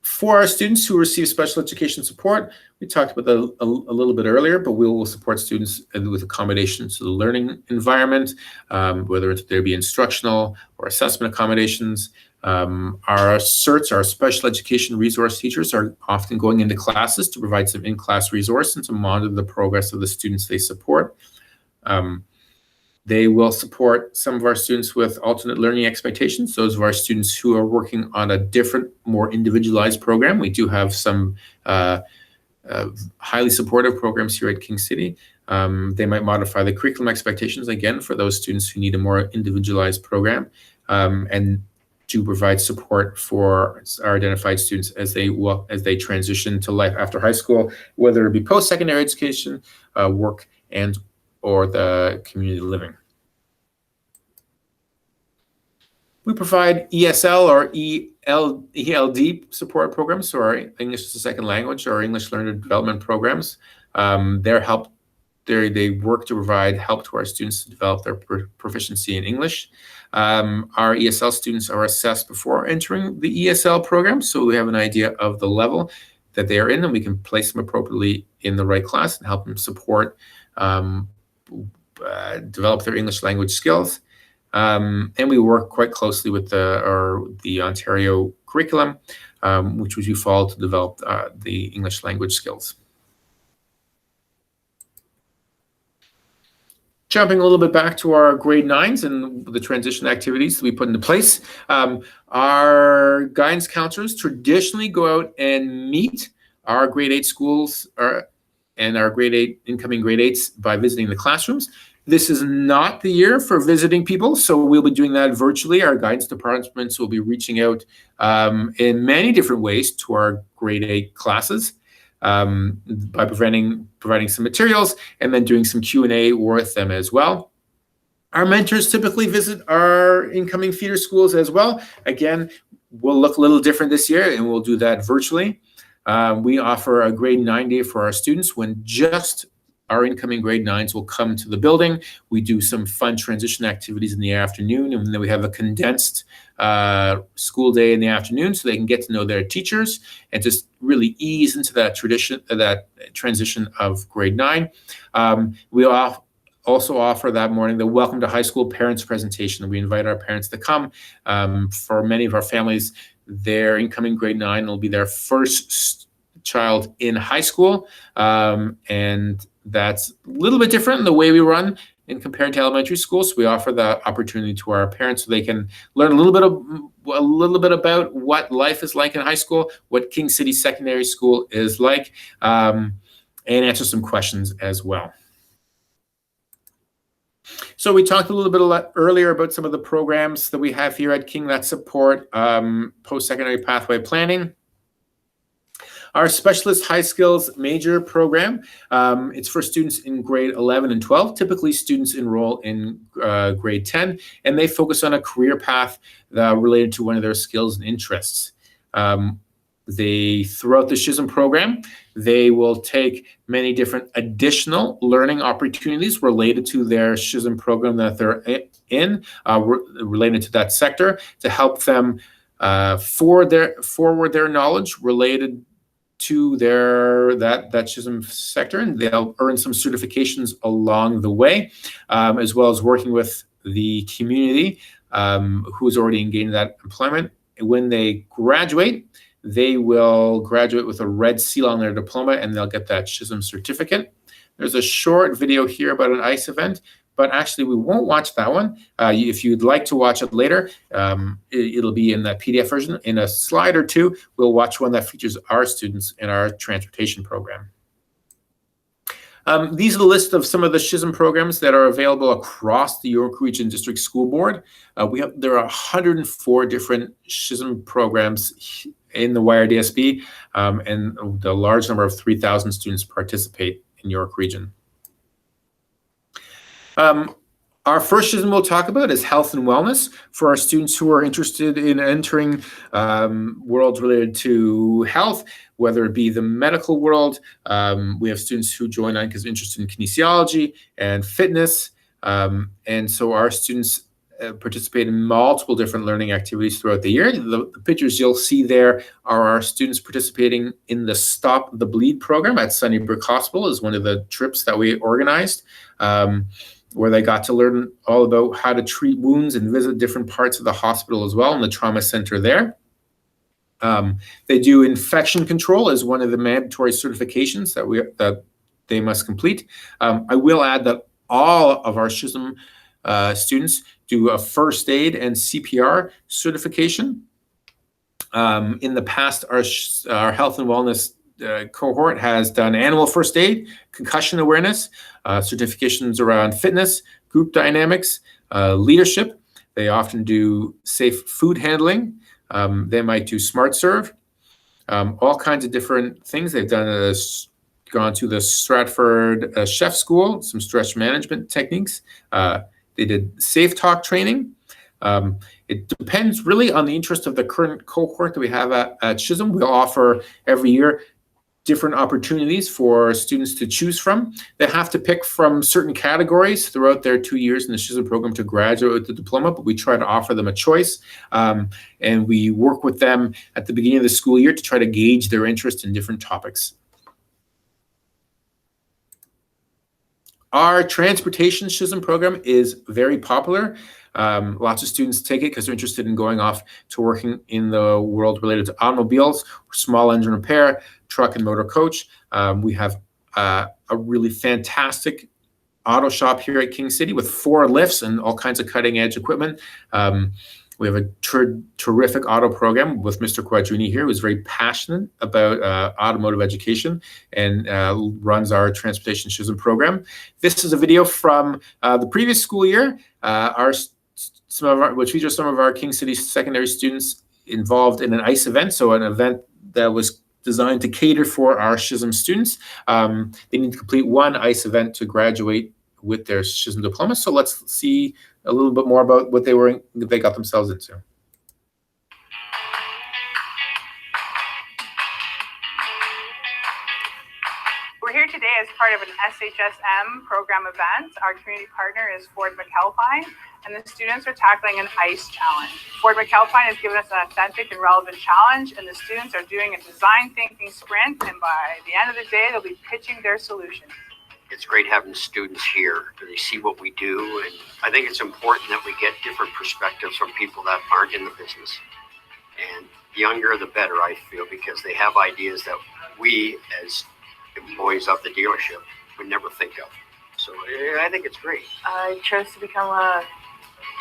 [SPEAKER 1] For our students who receive special education support, we talked about that a little bit earlier, but we will support students with accommodations to the learning environment, whether there be instructional or assessment accommodations. Our CERTs, our special education resource teachers, are often going into classes to provide some in-class resource and to monitor the progress of the students they support. They will support some of our students with alternate learning expectations, those of our students who are working on a different, more individualized program. We do have some highly supportive programs here at King City. They might modify the curriculum expectations, again, for those students who need a more individualized program. And to provide support for our identified students as they transition to life after high school, whether it be post-secondary education, work, and or the community living. We provide ESL or ELD support programs, so our English as a second language or English learner development programs. They work to provide help to our students to develop their proficiency in English. Our ESL students are assessed before entering the ESL program, so we have an idea of the level that they are in, and we can place them appropriately in the right class and help them support develop their English language skills. And we work quite closely with the Ontario curriculum, which we follow to develop the English language skills. Jumping a little bit back to our grade 9s and the transition activities that we put into place. Our guidance counselors traditionally go out and meet our grade 8 schools and our incoming grade 8s by visiting the classrooms. This is not the year for visiting people, so we'll be doing that virtually. Our guidance departments will be reaching out in many different ways to our grade 8 classes. By providing some materials and then doing some Q&A with them as well. Our mentors typically visit our incoming feeder schools as well. Again, we'll look a little different this year and we'll do that virtually. We offer a grade 9 day for our students when just our incoming grade 9s will come to the building. We do some fun transition activities in the afternoon, and then we have a condensed school day in the afternoon so they can get to know their teachers and just really ease into that transition of grade 9. We also offer that morning the Welcome to High School Parents presentation. We invite our parents to come. For many of our families, their incoming grade 9 will be their first child in high school, and that's a little bit different in the way we run in compared to elementary school. So we offer that opportunity to our parents so they can learn a little bit about what life is like in high school, what King City Secondary School is like, and answer some questions as well. So we talked a little bit earlier about some of the programs that we have here at King that support post-secondary pathway planning. Our Specialist High Skills Major program, it's for students in grade 11 and 12. Typically, students enroll in grade 10, and they focus on a career path related to one of their skills and interests. Throughout the SHISM program, they will take many different additional learning opportunities related to their SHISM program that they're in, related to that sector, to help them forward their knowledge related to that SHISM sector, and they'll earn some certifications along the way, as well as working with the community who's already engaged in that employment. When they graduate, they will graduate with a red seal on their diploma, and they'll get that SHISM certificate. There's a short video here about an ICE event, but actually we won't watch that one. If you'd like to watch it later, it'll be in that PDF version. In a slide or two, we'll watch one that features our students in our transportation program. These are the list of some of the SHISM programs that are available across the York Region District School Board. There are 104 different SHISM programs in the YRDSB, and the large number of 3,000 students participate in York Region. Our first SHISM we'll talk about is health and wellness for our students who are interested in entering worlds related to health, whether it be the medical world. We have students who join on because they're interested in kinesiology and fitness. And so our students participate in multiple different learning activities throughout the year. The pictures you'll see there are our students participating in the Stop the Bleed program at Sunnybrook Hospital, is one of the trips that we organized. Where they got to learn all about how to treat wounds and visit different parts of the hospital as well, in the trauma center there. They do infection control as one of the mandatory certifications that they must complete. I will add that all of our SHISM students do a first aid and CPR certification. In the past, our health and wellness cohort has done animal first aid, concussion awareness, certifications around fitness, group dynamics, leadership. They often do safe food handling. They might do smart serve, all kinds of different things. They've gone to the Stratford Chef School, some stress management techniques. They did Safe Talk training. It depends really on the interest of the current cohort that we have at SHSM. We'll offer every year different opportunities for students to choose from. They have to pick from certain categories throughout their 2 years in the SHSM program to graduate with the diploma, but we try to offer them a choice. And we work with them at the beginning of the school year to try to gauge their interest in different topics. Our transportation SHSM program is very popular. Lots of students take it because they're interested in going off to working in the world related to automobiles, small engine repair, truck and motor coach. We have a really fantastic auto shop here at King City with 4 lifts and all kinds of cutting edge equipment. We have a terrific auto program with Mr. Quadrini here, who's very passionate about automotive education and runs our transportation SHSM program. This is a video from the previous school year. Which features some of our King City secondary students involved in an ICE event, so an event that was designed to cater for our SHSM students. They need to complete 1 ICE event to graduate with their SHSM diploma. So let's see a little bit more about what they got themselves into.
[SPEAKER 4] We're here today as part of an SHSM program event. Our community partner is Ford McAlpine, and the students are tackling an ICE challenge. Ford McAlpine has given us an authentic and relevant challenge, and the students are doing a design thinking sprint, and by the end of the day, they'll be pitching their solution.
[SPEAKER 13] It's great having students here. They see what we do, and I think it's important that we get different perspectives from people that aren't in the business. And the younger, the better, I feel, because they have ideas that we, as employees of the dealership, would never think of. So I think it's great.
[SPEAKER 14] I chose to become a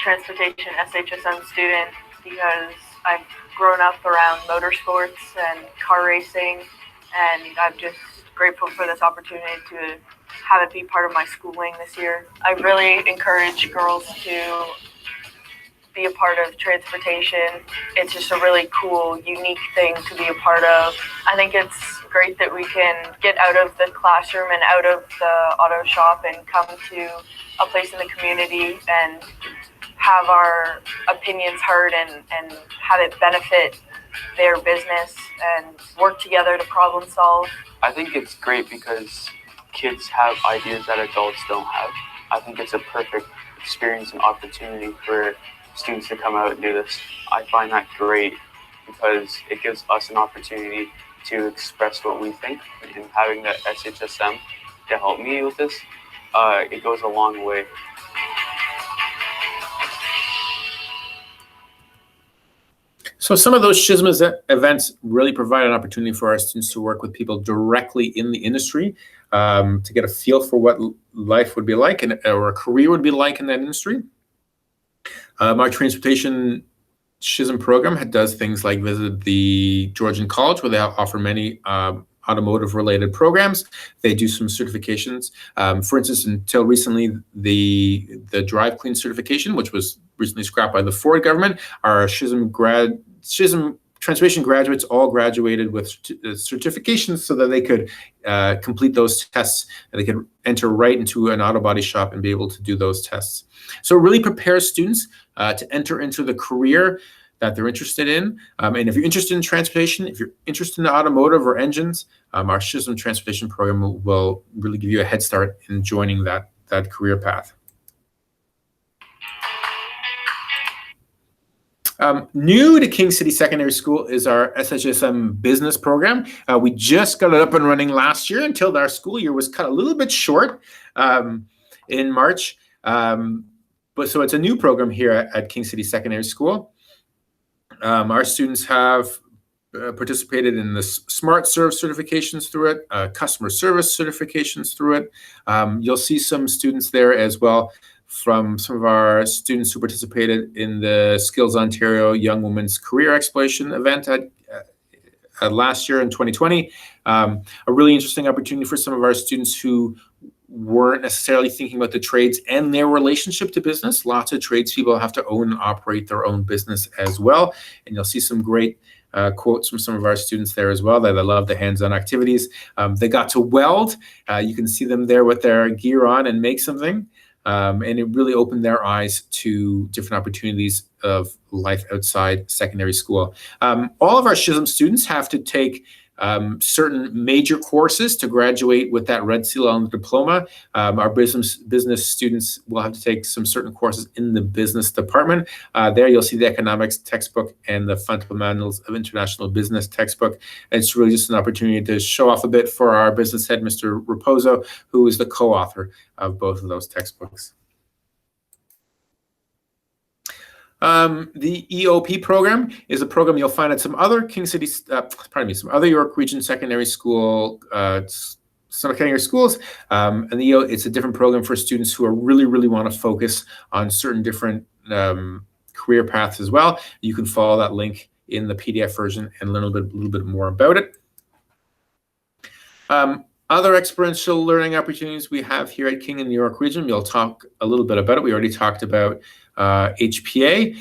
[SPEAKER 14] transportation SHSM student because I've grown up around motorsports and car racing, and I'm just grateful for this opportunity to have it be part of my schooling this year. I really encourage girls to be a part of transportation. It's just a really cool, unique thing to be a part of. I think it's great that we can get out of the classroom and out of the auto shop and come to a place in the community and have our opinions heard and have it benefit their business and work together to problem solve.
[SPEAKER 15] I think it's great because kids have ideas that adults don't have. I think it's a perfect experience and opportunity for students to come out and do this. I find that great because it gives us an opportunity to express what we think, and having the SHSM to help me with this, it goes a long way.
[SPEAKER 1] So some of those SHSM events really provide an opportunity for our students to work with people directly in the industry, to get a feel for what life would be like or a career would be like in that industry. Our transportation SHSM program does things like visit the Georgian College, where they offer many automotive related programs. They do some certifications. For instance, until recently, the Drive Clean certification, which was recently scrapped by the Ford government, our SHSM transportation graduates all graduated with certifications so that they could complete those tests, and they could enter right into an auto body shop and be able to do those tests. So it really prepares students to enter into the career that they're interested in. And if you're interested in transportation, if you're interested in automotive or engines, our SHSM transportation program will really give you a head start in joining that career path. New to King City Secondary School is our SHSM business program. We just got it up and running last year until our school year was cut a little bit short in March. So it's a new program here at King City Secondary School. Our students have participated in the Smart Serve certifications through it, customer service certifications through it. You'll see some students there as well from some of our students who participated in the Skills Ontario Young Women's Career Exploration event last year in 2020. A really interesting opportunity for some of our students who weren't necessarily thinking about the trades and their relationship to business. Lots of tradespeople have to own and operate their own business as well. And you'll see some great quotes from some of our students there as well, that they love the hands-on activities. They got to weld. You can see them there with their gear on and make something. And it really opened their eyes to different opportunities of life outside secondary school. All of our SHISM students have to take certain major courses to graduate with that red seal on the diploma. Our business students will have to take some certain courses in the business department. There you'll see the economics textbook and the fundamentals of international business textbook. And it's really just an opportunity to show off a bit for our business head, Mr. Raposo, who is the co-author of both of those textbooks. The EOP program is a program you'll find at some other some other York Region secondary school, secondary schools. And it's a different program for students who are really want to focus on certain different career paths as well. You can follow that link in the PDF version and learn a little bit more about it. Other experiential learning opportunities we have here at King in the York Region, we'll talk a little bit about it. We already talked about HPA.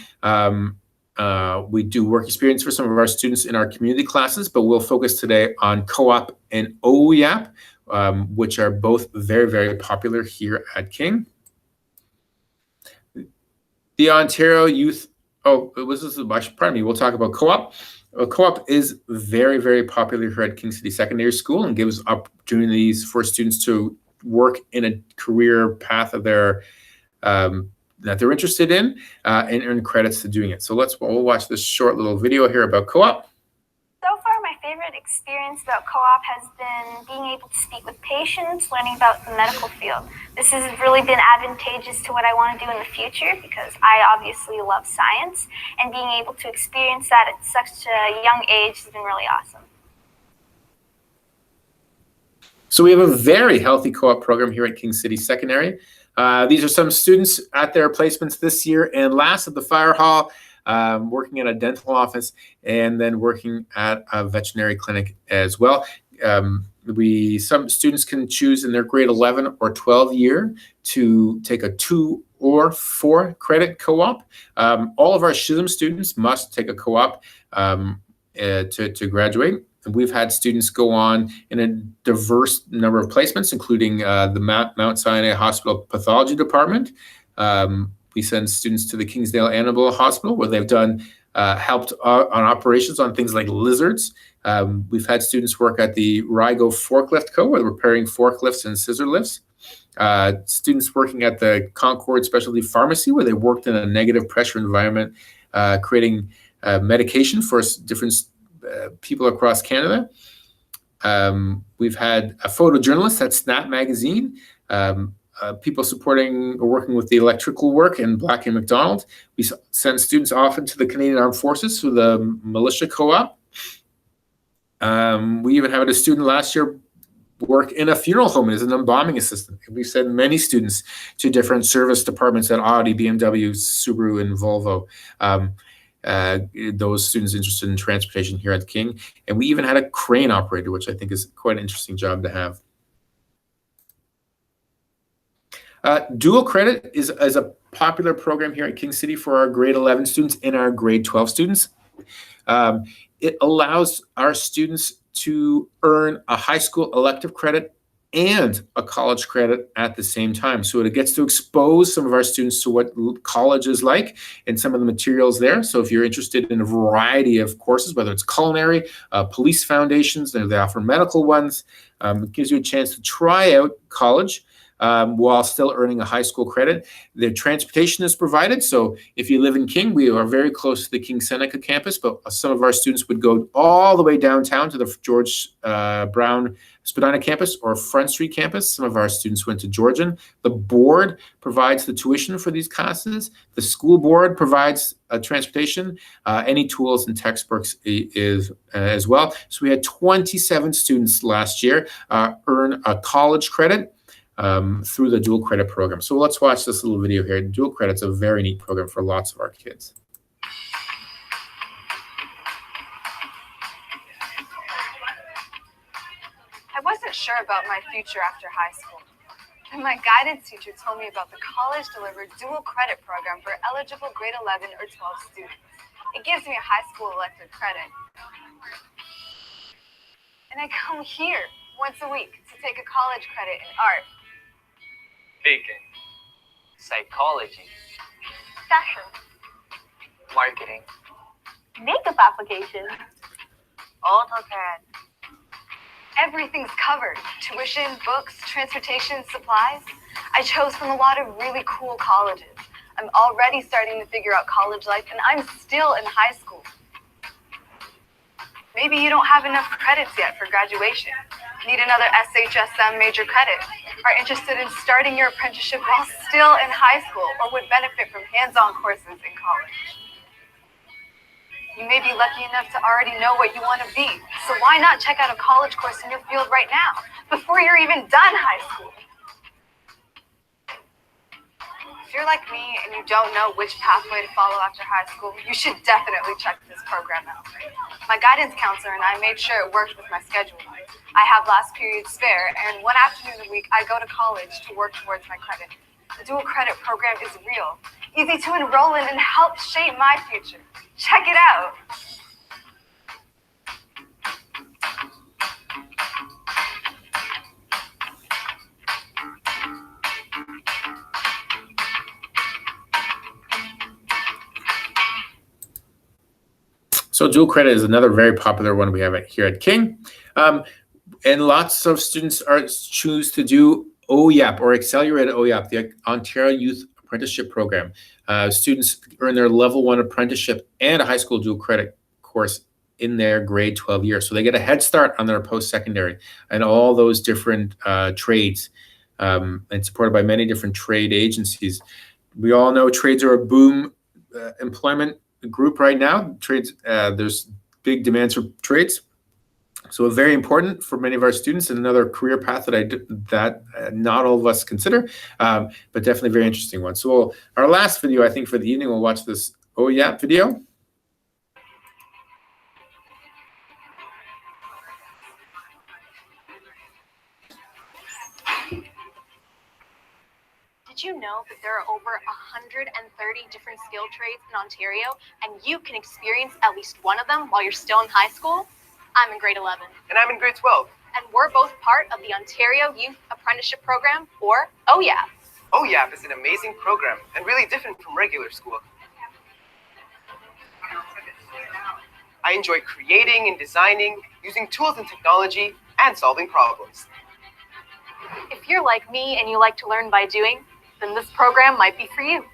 [SPEAKER 1] We do work experience for some of our students in our community classes, but we'll focus today on co-op and OYAP, which are both very popular here at King. The Ontario Youth, we'll talk about co-op. Co-op is very popular here at King City Secondary School and gives opportunities for students to work in a career path of their that they're interested in and earn credits to doing it. So we'll watch this short little video here about co-op.
[SPEAKER 10] So far, my favorite experience about co-op has been being able to speak with patients, learning about the medical field. This has really been advantageous to what I want to do in the future because I obviously love science, and being able to experience that at such a young age has been really awesome.
[SPEAKER 1] So we have a very healthy co-op program here at King City Secondary. These are some students at their placements this year and last at the fire hall, working at a dental office, and then working at a veterinary clinic as well. Some students can choose in their grade 11 or 12 year to take a 2 or 4 credit co-op. All of our SHISM students must take a co-op to graduate. We've had students go on in a diverse number of placements, including the Mount Sinai Hospital Pathology Department. We send students to the Kingsdale Animal Hospital, where they've done helped on operations on things like lizards. We've had students work at the Rigo Forklift Co., where they're repairing forklifts and scissor lifts. Students working at the Concord Specialty Pharmacy, where they worked in a negative pressure environment, creating medication for different people across Canada. We've had a photojournalist at Snap Magazine, people supporting or working with the electrical work in Black and McDonald. We send students often to the Canadian Armed Forces through the militia co-op. We even had a student last year work in a funeral home as an embalming assistant. We sent many students to different service departments at Audi, BMW, Subaru, and Volvo. Those students interested in transportation here at King. And we even had a crane operator, which I think is quite an interesting job to have. Dual credit is a popular program here at King City for our grade 11 students and our grade 12 students. It allows our students to earn a high school elective credit and a college credit at the same time. So it gets to expose some of our students to what college is like and some of the materials there. So if you're interested in a variety of courses, whether it's culinary, police foundations, they offer medical ones, it gives you a chance to try out college while still earning a high school credit. The transportation is provided. So if you live in King, we are very close to the King Seneca campus, but some of our students would go all the way downtown to the George Brown Spadina campus or Front Street campus. Some of our students went to Georgian. The board provides the tuition for these classes. The school board provides transportation, any tools and textbooks is as well. So we had 27 students last year earn a college credit through the dual credit program. So let's watch this little video here. Dual credit's a very neat program for lots of our kids.
[SPEAKER 11] I wasn't sure about my future after high school. And my guidance teacher told me about the college-delivered dual credit program for eligible grade 11 or 12 students. It gives me a high school elective credit. And I come here once a week to take a college credit in art,
[SPEAKER 8] Baking.
[SPEAKER 9] Psychology.
[SPEAKER 11] fashion,
[SPEAKER 8] Marketing.
[SPEAKER 3] Makeup application.
[SPEAKER 10] AutoCAD.
[SPEAKER 11] everything's covered. Tuition, books, transportation, supplies. I chose from a lot of really cool colleges. I'm already starting to figure out college life, and I'm still in high school. Maybe you don't have enough credits yet for graduation. Need another SHSM major credit. Are interested in starting your apprenticeship while still in high school, or would benefit from hands-on courses in college. You may be lucky enough to already know what you want to be, so why not check out a college course in your field right now, before you're even done high school? If you're like me and you don't know which pathway to follow after high school, you should definitely check this program out. My guidance counselor and I made sure it worked with my schedule. I have last period spare, and one afternoon a week I go to college to work towards my credit. The dual credit program is real, easy to enroll in, and helps shape my future. Check it out.
[SPEAKER 1] So dual credit is another very popular one we have here at King. And lots of students choose to do OYAP or Accelerated OYAP, the Ontario Youth Apprenticeship Program. Students earn their level 1 apprenticeship and a high school dual credit course in their grade 12 year. So they get a head start on their post-secondary and all those different trades, and supported by many different trade agencies. We all know trades are a boom employment group right now. Trades, there's big demands for trades. So very important for many of our students, and another career path that not all of us consider, but definitely a very interesting one. So our last video, I think, for the evening, we'll watch this OYAP video.
[SPEAKER 3] Did you know that there are over 130 different skilled trades in Ontario, and you can experience at least one of them while you're still in high school? I'm in grade 11.
[SPEAKER 16] And I'm in grade 12.
[SPEAKER 3] And we're both part of the Ontario Youth Apprenticeship Program, or OYAP.
[SPEAKER 16] OYAP is an amazing program and really different from regular school. I enjoy creating and designing, using tools and technology, and solving problems.
[SPEAKER 3] If you're like me and you like to learn by doing, then this program might be for you.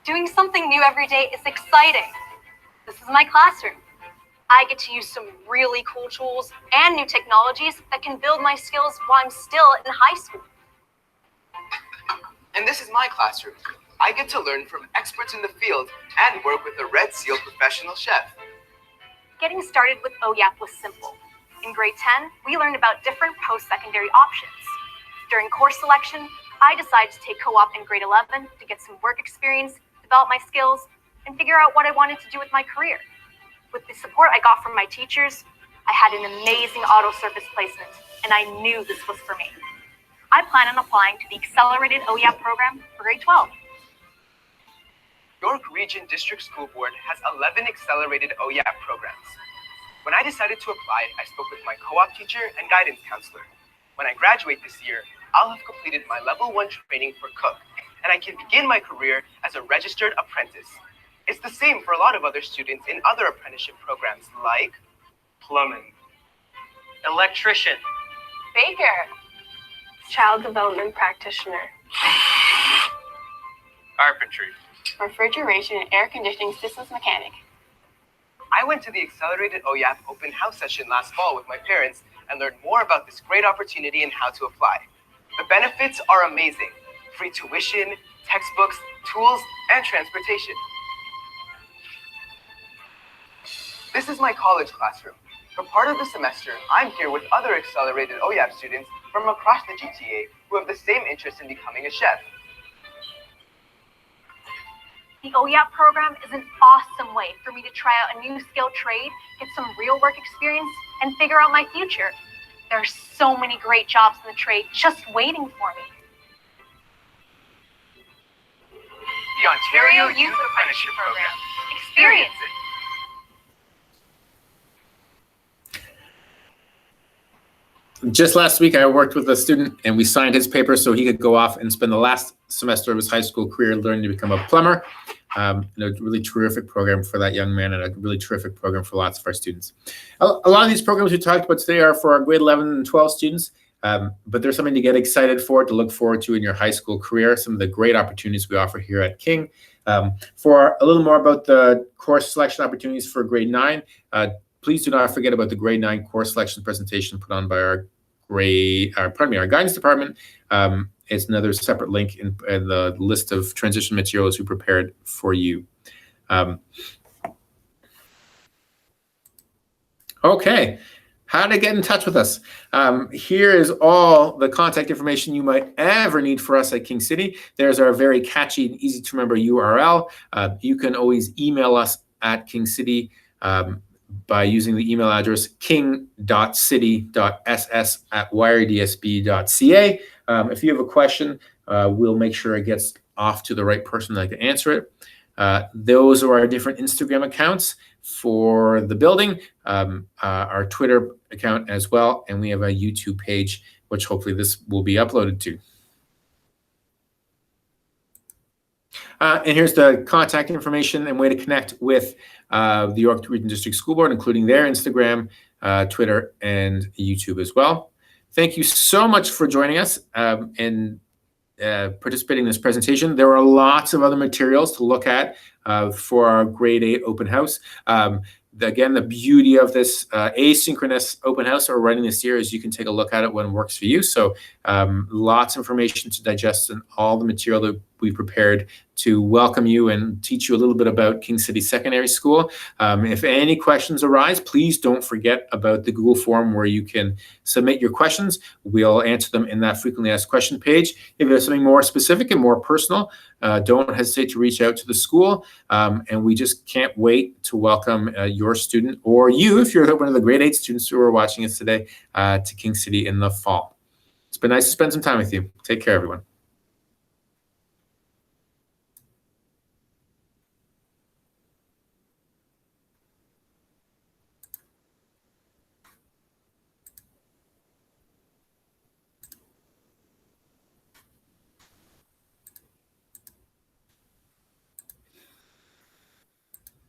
[SPEAKER 3] Doing something new every day is exciting. This is my classroom. I get to use some really cool tools and new technologies that can build my skills while I'm still in high school.
[SPEAKER 16] And this is my classroom. I get to learn from experts in the field and work with a Red Seal professional chef.
[SPEAKER 3] Getting started with OYAP was simple. In grade 10, we learned about different post-secondary options. During course selection, I decided to take co-op in grade 11 to get some work experience, develop my skills, and figure out what I wanted to do with my career. With the support I got from my teachers, I had an amazing auto service placement, and I knew this was for me. I plan on applying to the Accelerated OYAP program for grade 12.
[SPEAKER 16] York Region District School Board has 11 accelerated OYAP programs. When I decided to apply, I spoke with my co-op teacher and guidance counselor. When I graduate this year, I'll have completed my level 1 training for cook, and I can begin my career as a registered apprentice. It's the same for a lot of other students in other apprenticeship programs like
[SPEAKER 8] Plumbing. Electrician.
[SPEAKER 14] Baker. Child development practitioner.
[SPEAKER 8] Carpentry.
[SPEAKER 14] Refrigeration and air conditioning systems mechanic.
[SPEAKER 16] I went to the Accelerated OYAP open house session last fall with my parents and learned more about this great opportunity and how to apply. The benefits are amazing. Free tuition, textbooks, tools, and transportation. This is my college classroom. For part of the semester, I'm here with other accelerated OYAP students from across the GTA who have the same interest in becoming a chef.
[SPEAKER 3] The OYAP program is an awesome way for me to try out a new skilled trade, get some real work experience, and figure out my future. There are so many great jobs in the trade just waiting for me.
[SPEAKER 16] The Ontario Youth Apprenticeship Program.
[SPEAKER 3] Experience it.
[SPEAKER 1] Just last week, I worked with a student and we signed his paper so he could go off and spend the last semester of his high school career learning to become a plumber. A really terrific program for that young man and a really terrific program for lots of our students. A lot of these programs we talked about today are for our grade 11 and 12 students, but there's something to get excited for, to look forward to in your high school career, some of the great opportunities we offer here at King. For a little more about the course selection opportunities for grade 9, please do not forget about the grade 9 course selection presentation put on by our guidance department. It's another separate link in the list of transition materials we prepared for you. Okay, how to get in touch with us. Here is all the contact information you might ever need for us at King City. There's our very catchy and easy to remember URL. You can always email us at King City by using the email address king.city.ss@wiredsb.ca. If you have a question, we'll make sure it gets off to the right person that can answer it. Those are our different Instagram accounts for the building, our Twitter account as well, and we have a YouTube page, which hopefully this will be uploaded to. And here's the contact information and way to connect with the York Region District School Board, including their Instagram, Twitter, and YouTube as well. Thank you so much for joining us and participating in this presentation. There are lots of other materials to look at for our grade 8 open house. Again, the beauty of this asynchronous open house that we're running this year is you can take a look at it when it works for you. So lots of information to digest and all the material that we prepared to welcome you and teach you a little bit about King City Secondary School. If any questions arise, please don't forget about the Google form where you can submit your questions. We'll answer them in that frequently asked question page. If there's something more specific and more personal, don't hesitate to reach out to the school. And we just can't wait to welcome your student, or you, if you're one of the grade 8 students who are watching us today, to King City in the fall. It's been nice to spend some time with you. Take care, everyone.